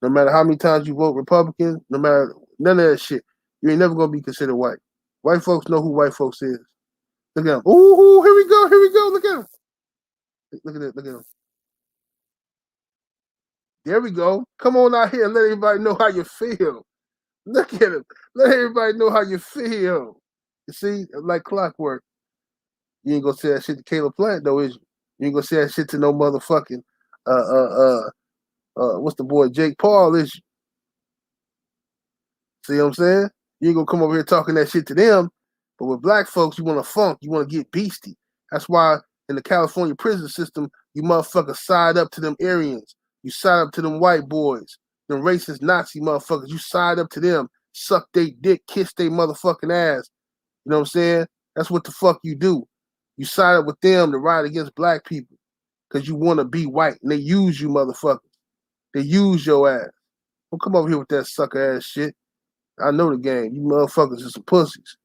No matter how many times you vote Republican, no matter none of that shit, you ain't never gonna be considered white. White folks know who white folks is. Look at him. Ooh, here we go. Look at him. Look at it. Look at him. There we go. Come on out here and let everybody know how you feel. Look at him. Let everybody know how you feel. You see, like clockwork. You ain't gonna say that shit to Caleb Plant, though, is you? You ain't gonna say that shit to no motherfucking what's the boy, Jake Paul, is you? See what I'm saying? You ain't gonna come over here talking that shit to them. But with black folks, you want to funk, you want to get beastie. That's why in the California prison system, you motherfuckers side up to them Aryans. You side up to them white boys, them racist Nazi motherfuckers. You side up to them, suck they dick, kiss they motherfucking ass. You know what I'm saying? That's what the fuck you do. You side up with them to ride against black people because you want to be white, and they use you, motherfuckers. They use your ass. Don't come over here with that sucker ass shit. I know the game. You motherfuckers are some pussies.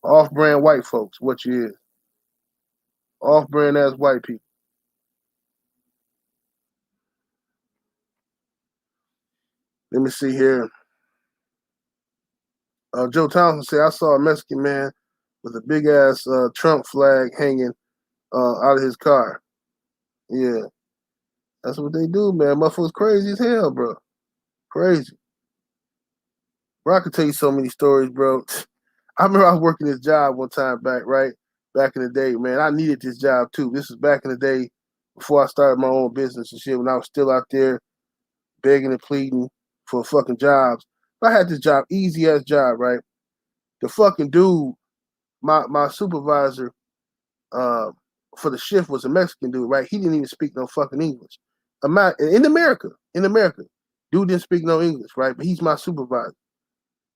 Off-brand white folks, what you is. Off-brand ass white people. Let me see here. Joe Townsend said, I saw a Mexican man with a big ass Trump flag hanging out of his car. Yeah, that's what they do, man. Motherfuckers crazy as hell, bro. Crazy. Bro, I could tell you so many stories, bro. I remember I was working this job one time back, right? Back in the day, man. I needed this job too. This was back in the day before I started my own business and shit, when I was still out there begging and pleading for fucking jobs. I had this job, easy ass job, right? The fucking dude, my supervisor for the shift was a Mexican dude, right? He didn't even speak no fucking English. In America, dude didn't speak no English, right? But he's my supervisor,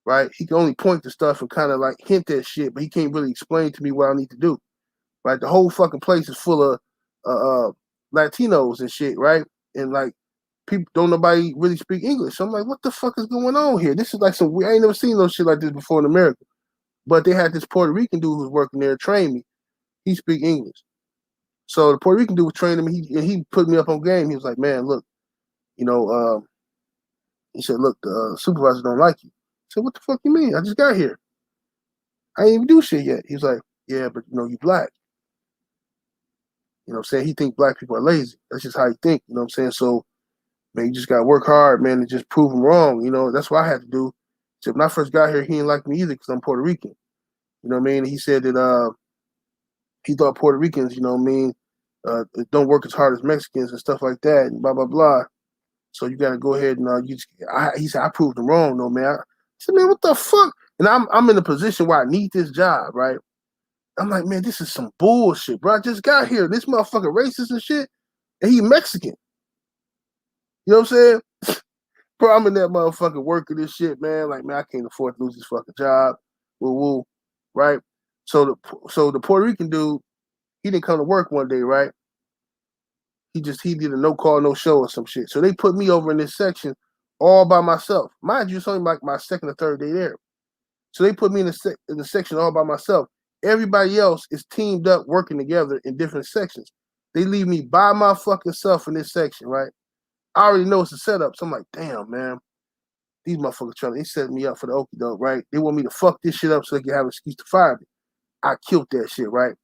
right? He can only point to stuff and kind of like hint at shit, but he can't really explain to me what I need to do, right? The whole fucking place is full of Latinos and shit, right? And like people don't nobody really speak English. So I'm like, what the fuck is going on here? This is like some I ain't never seen no shit like this before in America. But they had this Puerto Rican dude who was working there, train me. He speak English. So the Puerto Rican dude was training me. He put me up on game. He was like, man, look, you know, he said, look, the supervisor don't like you. I said, what the fuck you mean? I just got here. I ain't even do shit yet. He was like, yeah, but you know, you black. You know what I'm saying? He think black people are lazy. That's just how he think. You know what I'm saying? So, man, you just got to work hard, man, and just prove him wrong. You know, that's what I had to do. So when I first got here, he didn't like me either because I'm Puerto Rican. You know what I mean? He said that he thought Puerto Ricans, you know what I mean, don't work as hard as Mexicans and stuff like that, and blah blah blah. So you got to go ahead and he said I proved him wrong, though, man. I said, man, what the fuck? And I'm in a position where I need this job, right? I'm like, man, this is some bullshit, bro. I just got here. This motherfucker racist and shit, and he Mexican. You know what I'm saying? Bro, I'm in that motherfucker working this shit, man. Like, man, I can't afford to lose this fucking job. Woo woo, right? So the Puerto Rican dude, he didn't come to work one day, right? He did a no call, no show or some shit. So they put me over in this section all by myself. Mind you, it's only like my second or third day there. So they put me in the section all by myself. Everybody else is teamed up working together in different sections. They leave me by my fucking self in this section, right? I already know it's a setup. So I'm like, damn, man. These motherfuckers they set me up for the okie doke, right? They want me to fuck this shit up so they can have an excuse to fire me. I killed that shit, right?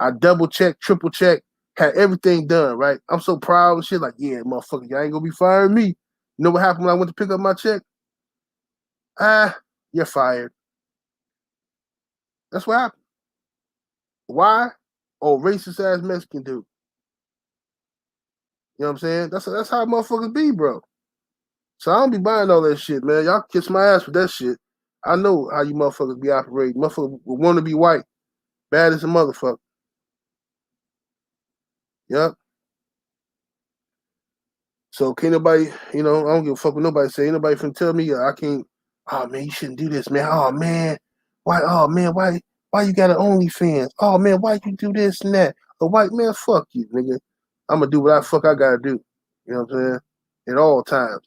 I double checked, triple checked, had everything done, right? I'm so proud and shit. Like, yeah, motherfucker, y'all ain't gonna be firing me. You know what happened when I went to pick up my check? You're fired. That's what happened. Why? Oh, racist ass Mexican dude. You know what I'm saying? That's how motherfuckers be, bro. So I don't be buying all that shit, man. Y'all kiss my ass with that shit. I know how you motherfuckers be operating. Motherfuckers want to be white. Bad as a motherfucker. Yep. So can't nobody, you know, I don't give a fuck what nobody say. Ain't nobody finna tell me I can't. Oh man, you shouldn't do this, man. Oh man, why? Oh man, why you got an OnlyFans? Oh man, why you do this and that? A white man, fuck you, nigga. I'm gonna do what I gotta do. You know what I'm saying? At all times,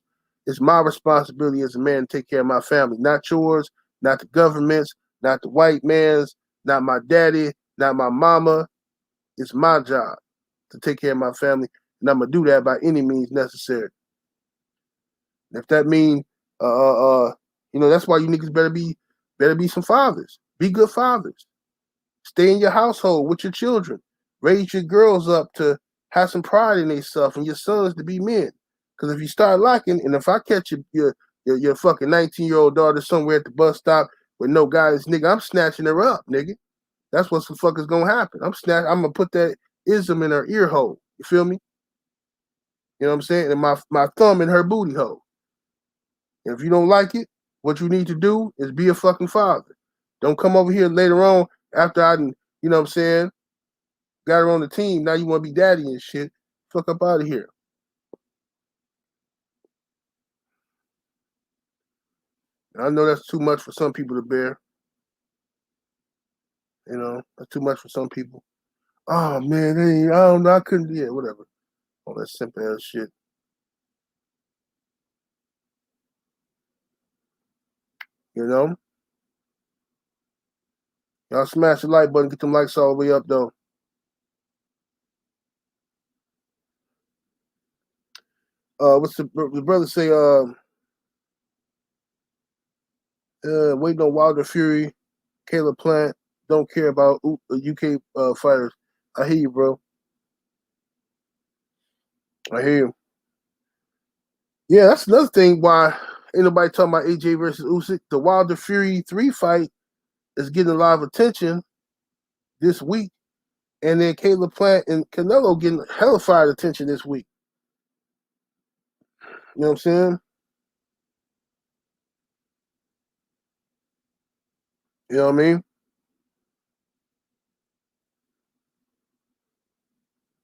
it's my responsibility as a man to take care of my family, not yours, not the government's, not the white man's, not my daddy, not my mama. It's my job to take care of my family, and I'm gonna do that by any means necessary. If that means, you know, that's why you niggas better be some fathers. Be good fathers. Stay in your household with your children. Raise your girls up to have some pride in themselves and your sons to be men. Because if you start lacking, and if I catch your fucking 19-year-old daughter somewhere at the bus stop with no guidance, nigga, I'm snatching her up, nigga. That's what the fuck is gonna happen. I'm gonna put that ism in her ear hole. You feel me? You know what I'm saying? And my thumb in her booty hole. And if you don't like it, what you need to do is be a fucking father. Don't come over here later on after you know what I'm saying, got her on the team. Now you want to be daddy and shit. Fuck up out of here. I know that's too much for some people to bear. You know, that's too much for some people. Oh man, hey, I don't know, I couldn't. Yeah, whatever. All that simple ass shit. You know, y'all smash the like button, get them likes all the way up though. What's the brother say? Waiting on Wilder Fury, Caleb Plant. Don't care about UK fighters. I hear you, bro. I hear you. Yeah, that's another thing why ain't nobody talking about AJ versus Usyk. The Wilder Fury 3 fight is getting a lot of attention this week. And then Caleb Plant and Canelo getting hellified attention this week. You know what I'm saying? You know what I mean?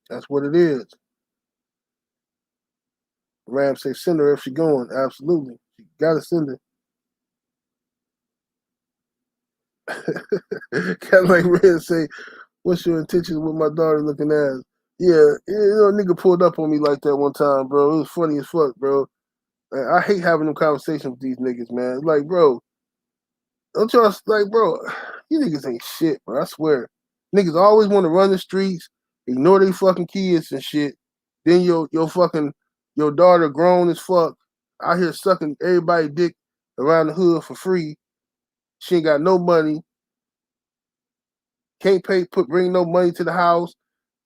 That's what it is. Ram say send her if she going. Absolutely. She gotta send her. Kind of like Red say, what's your intentions with my daughter looking ass? Yeah, nigga pulled up on me like that one time, bro. It was funny as fuck, bro. I hate having them conversations with these niggas, man. Like, bro, don't y'all like, bro? You niggas ain't shit, bro. I swear. Niggas always want to run the streets, ignore their fucking kids and shit. Then your daughter grown as fuck out here sucking everybody dick around the hood for free. She ain't got no money. Can't bring no money to the house.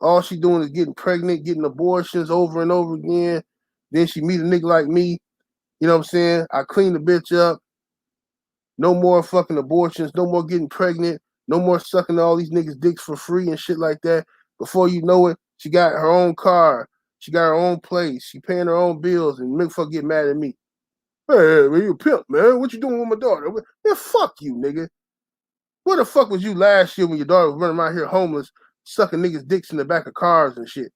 All she doing is getting pregnant, getting abortions over and over again. Then she meet a nigga like me. You know what I'm saying? I clean the bitch up. No more fucking abortions. No more getting pregnant. No more sucking all these niggas' dicks for free and shit like that. Before you know it, she got her own car. She got her own place. She paying her own bills. And motherfucker get mad at me. Hey, man, you a pimp, man. What you doing with my daughter? Man, fuck you, nigga. Where the fuck was you last year when your daughter was running around here homeless, sucking niggas' dicks in the back of cars and shit?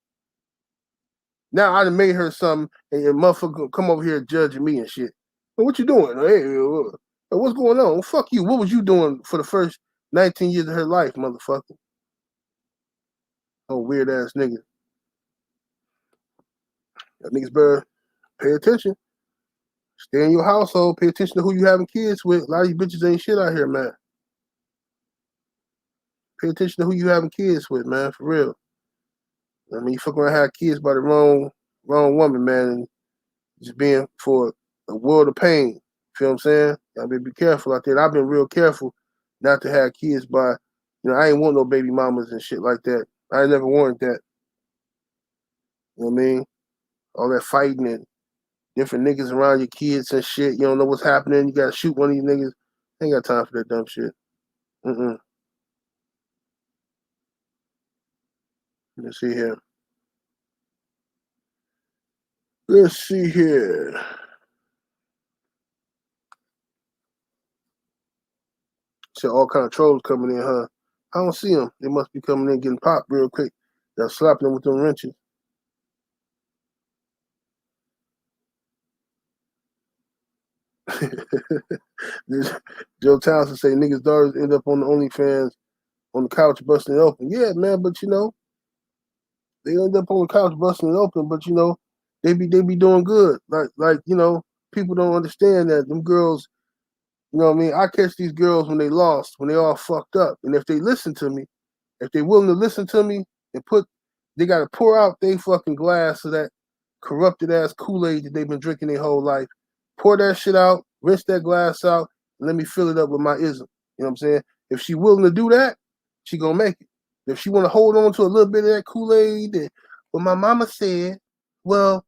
Now I done made her something, and motherfucker come over here judging me and shit. Well, what you doing? Hey, what's going on? Well, fuck you. What was you doing for the first 19 years of her life, motherfucker? Oh, weird ass nigga. That niggas better pay attention. Stay in your household. Pay attention to who you having kids with. A lot of these bitches ain't shit out here, man. Pay attention to who you having kids with, man. For real. I mean, you fuck around have kids by the wrong woman, man, and just being for a world of pain. Feel what I'm saying? I mean, be careful out there. I've been real careful not to have kids by, I ain't want no baby mamas and shit like that. I ain't never wanted that. You know what I mean? All that fighting and different niggas around your kids and shit. You don't know what's happening. You gotta shoot one of these niggas. Ain't got time for that dumb shit. Mm-mm. Let's see here. Let's see here. See all kind of trolls coming in, huh? I don't see them. They must be coming in getting popped real quick. They're slapping them with them wrenches. Joe Townsend say niggas' daughters end up on the OnlyFans on the couch busting it open. Yeah, man, but they end up on the couch busting it open, but they be doing good. Like people don't understand that them girls, you know what I mean? I catch these girls when they lost, when they all fucked up. And if they listen to me, if they willing to listen to me and they gotta pour out they fucking glass of that corrupted ass Kool-Aid that they've been drinking their whole life. Pour that shit out, rinse that glass out, and let me fill it up with my ism. You know what I'm saying? If she willing to do that, she gonna make it. If she want to hold on to a little bit of that Kool-Aid, well, my mama said, well,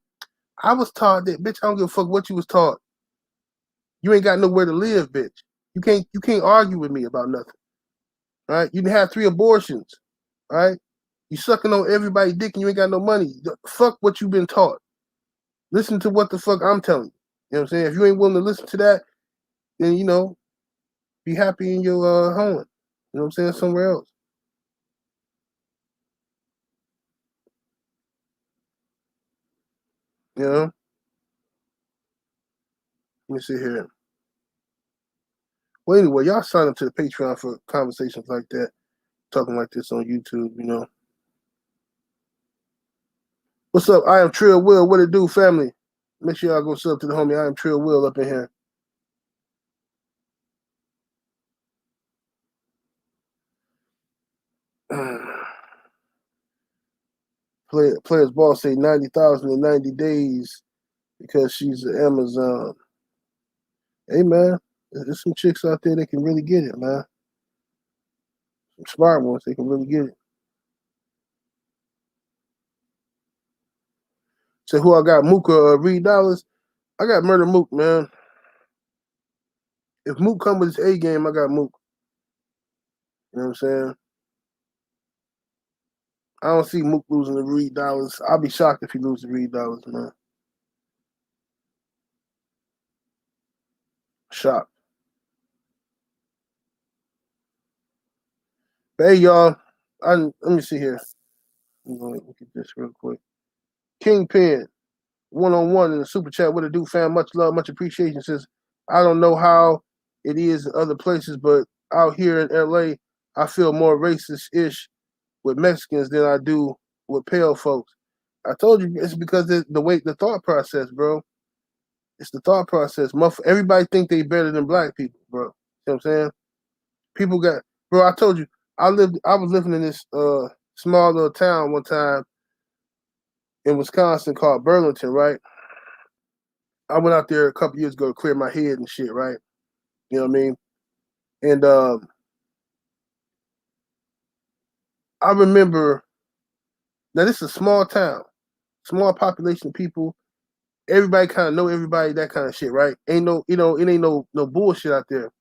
I was taught that, bitch. I don't give a fuck what you was taught. You ain't got nowhere to live, bitch. You can't argue with me about nothing. Right? You can have 3 abortions. Right? You sucking on everybody's dick and you ain't got no money. Fuck what you been taught. Listen to what the fuck I'm telling you. You know what I'm saying? If you ain't willing to listen to that, then be happy in your home. You know what I'm saying? Somewhere else. You know? Let me see here. Well, anyway, y'all sign up to the Patreon for conversations like that. talking like this on YouTube, you know. What's up? I am Trill Will. What it do, family? Make sure y'all go sub to the homie. I am Trill Will up in here. Players ball say 90,000 in 90 days because she's an Amazon. Hey man, there's some chicks out there that can really get it, man. Some smart ones, they can really get it. So who I got? Mook or Reed Dollars? I got Murder Mook, man. If Mook come with his A game, I got Mook. You know what I'm saying? I don't see Mook losing to Reed Dollars. I'll be shocked if he loses to Reed Dollars, man. Shocked. But hey, y'all. Let me see here. I'm going to look at this real quick. Kingpin, 1-on-1 in the super chat. What it do, fam? Much love, much appreciation. Says, I don't know how it is in other places, but out here in LA, I feel more racist-ish with Mexicans than I do with pale folks. I told you it's because the thought process, bro. It's the thought process. Everybody think they better than black people, bro. You know what I'm saying? People got, bro. I told you, I was living in this small little town one time in Wisconsin called Burlington, right? I went out there a couple years ago to clear my head and shit, right? You know what I mean? And I remember, now this is a small town, small population of people. Everybody kind of know everybody, that kind of shit, right? Ain't no, it ain't no bullshit out there.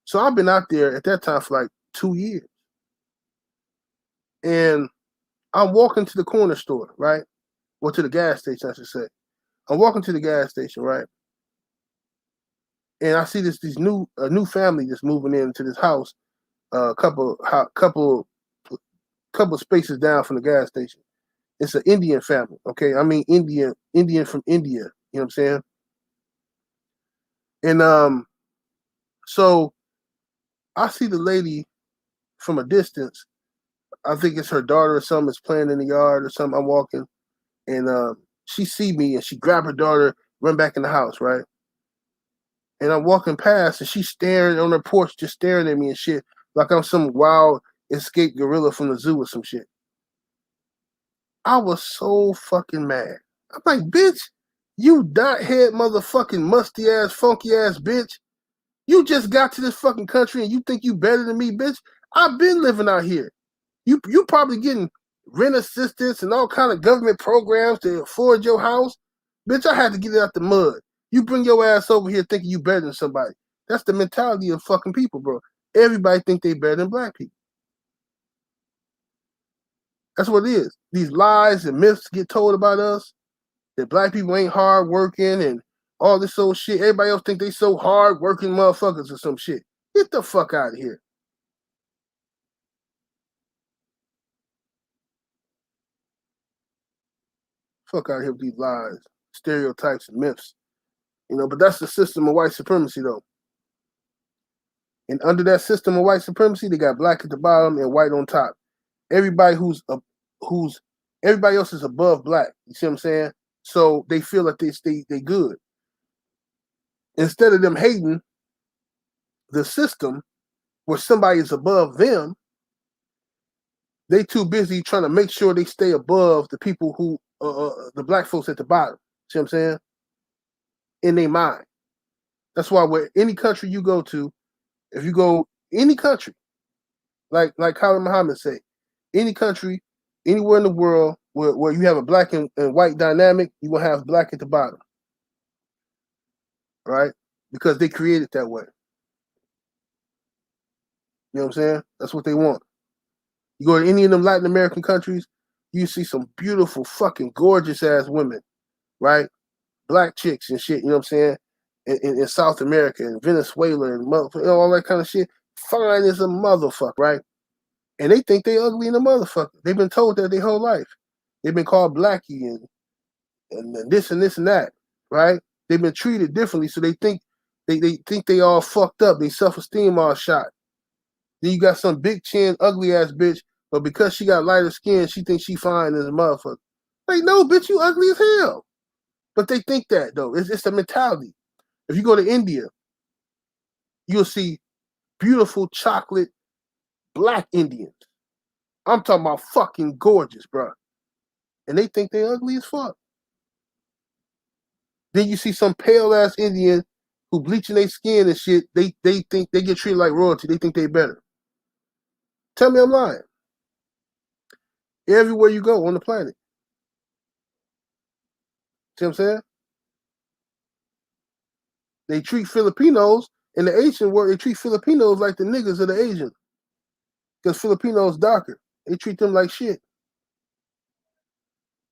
So I've been out there at that time for like 2 years. And I'm walking to the corner store, right? Or to the gas station, I should say. I'm walking to the gas station, right? And I see this new family just moving into this house, couple spaces down from the gas station. It's an Indian family, okay? I mean Indian from India, you know what I'm saying? And so I see the lady from a distance. I think it's her daughter or something is playing in the yard or something. I'm walking, and she see me and she grab her daughter, run back in the house, right? And I'm walking past and she's staring on her porch, just staring at me and shit, like I'm some wild escaped gorilla from the zoo or some shit. I was so fucking mad. I'm like, bitch, you dot head motherfucking musty ass, funky ass bitch. You just got to this fucking country and you think you better than me, bitch. I've been living out here. You probably getting rent assistance and all kind of government programs to afford your house. Bitch, I had to get it out the mud. You bring your ass over here thinking you better than somebody. That's the mentality of fucking people, bro. Everybody think they better than black people. That's what it is. These lies and myths get told about us, that black people ain't hard working and all this old shit. Everybody else think they so hard working motherfuckers or some shit. Get the fuck out of here. Fuck out of here with these lies, stereotypes, and myths. You know, but that's the system of white supremacy, though. And under that system of white supremacy, they got black at the bottom and white on top. Everybody everybody else is above black. You see what I'm saying? So they feel like they good. Instead of them hating the system where somebody is above them, they too busy trying to make sure they stay above the people who the black folks at the bottom. See what I'm saying? In their mind. That's why where any country you go to, if you go any country, like Khalid Muhammad say, any country, anywhere in the world where you have a black and white dynamic, you will have black at the bottom. Right? Because they create it that way. You know what I'm saying? That's what they want. You go to any of them Latin American countries, you see some beautiful, fucking gorgeous ass women, right? Black chicks and shit, you know what I'm saying? In South America and Venezuela and all that kind of shit. Fine as a motherfucker, right? And they think they ugly in a motherfucker. They've been told that their whole life. They've been called blackie and this and this and that, right? They've been treated differently, so they think they all fucked up. They self-esteem all shot. Then you got some big chin, ugly ass bitch, but because she got lighter skin, she thinks she fine as a motherfucker. Like, no, bitch, you ugly as hell. But they think that though. It's a mentality. If you go to India, you'll see beautiful chocolate black Indians. I'm talking about fucking gorgeous, bro. And they think they ugly as fuck. Then you see some pale ass Indian who bleaching their skin and shit. They think they get treated like royalty. They think they better. Tell me I'm lying. Everywhere you go on the planet. See what I'm saying? They treat Filipinos in the Asian world, they treat Filipinos like the niggas of the Asian. Because Filipinos darker. They treat them like shit.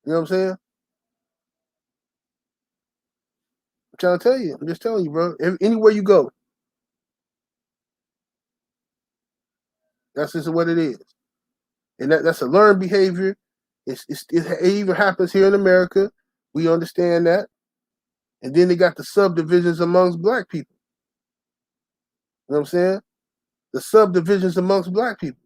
You know what I'm saying? I'm trying to tell you. I'm just telling you, bro. Anywhere you go. That's just what it is. And that's a learned behavior. It even happens here in America. We understand that. And then they got the subdivisions amongst black people. You know what I'm saying? The subdivisions amongst black people.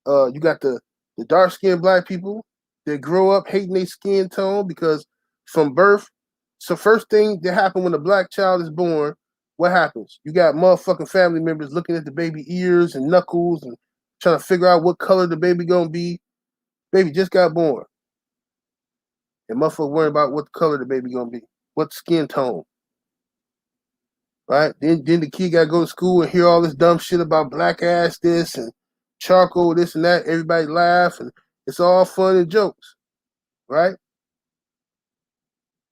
You got the dark-skinned black people that grow up hating their skin tone because from birth, so first thing that happens when a black child is born, what happens? You got motherfucking family members looking at the baby ears and knuckles and trying to figure out what color the baby gonna be. Baby just got born. And motherfucker worrying about what color the baby gonna be, what skin tone. Right? Then the kid gotta go to school and hear all this dumb shit about black ass this and charcoal this and that. Everybody laugh and it's all fun and jokes. Right?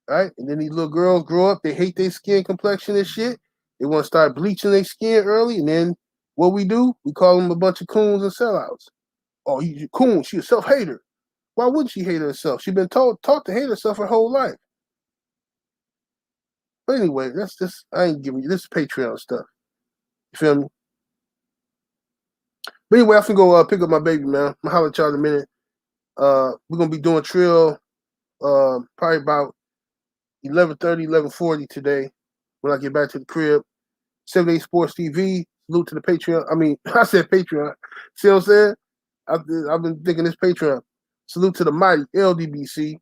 Right? And then these little girls grow up, they hate their skin complexion and shit. They want to start bleaching their skin early, and then what we do, we call them a bunch of coons and sellouts. Oh, you coon, she a self-hater. Why wouldn't she hate herself? She's been taught to hate herself her whole life. But anyway, that's just, I ain't giving you this Patreon stuff. You feel me? But anyway, I can go pick up my baby, man. I'm gonna holler at y'all in a minute. We're gonna be doing trill probably about 11:30, 11:40 today when I get back to the crib. 78 Sports TV. Salute to the Patreon. I mean, I said Patreon. See what I'm saying? I've been thinking this Patreon. Salute to the mighty LDBC.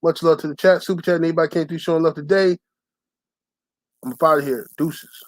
Much love to the chat. Super chat. Anybody came through showing love today. I'm out of here. Deuces.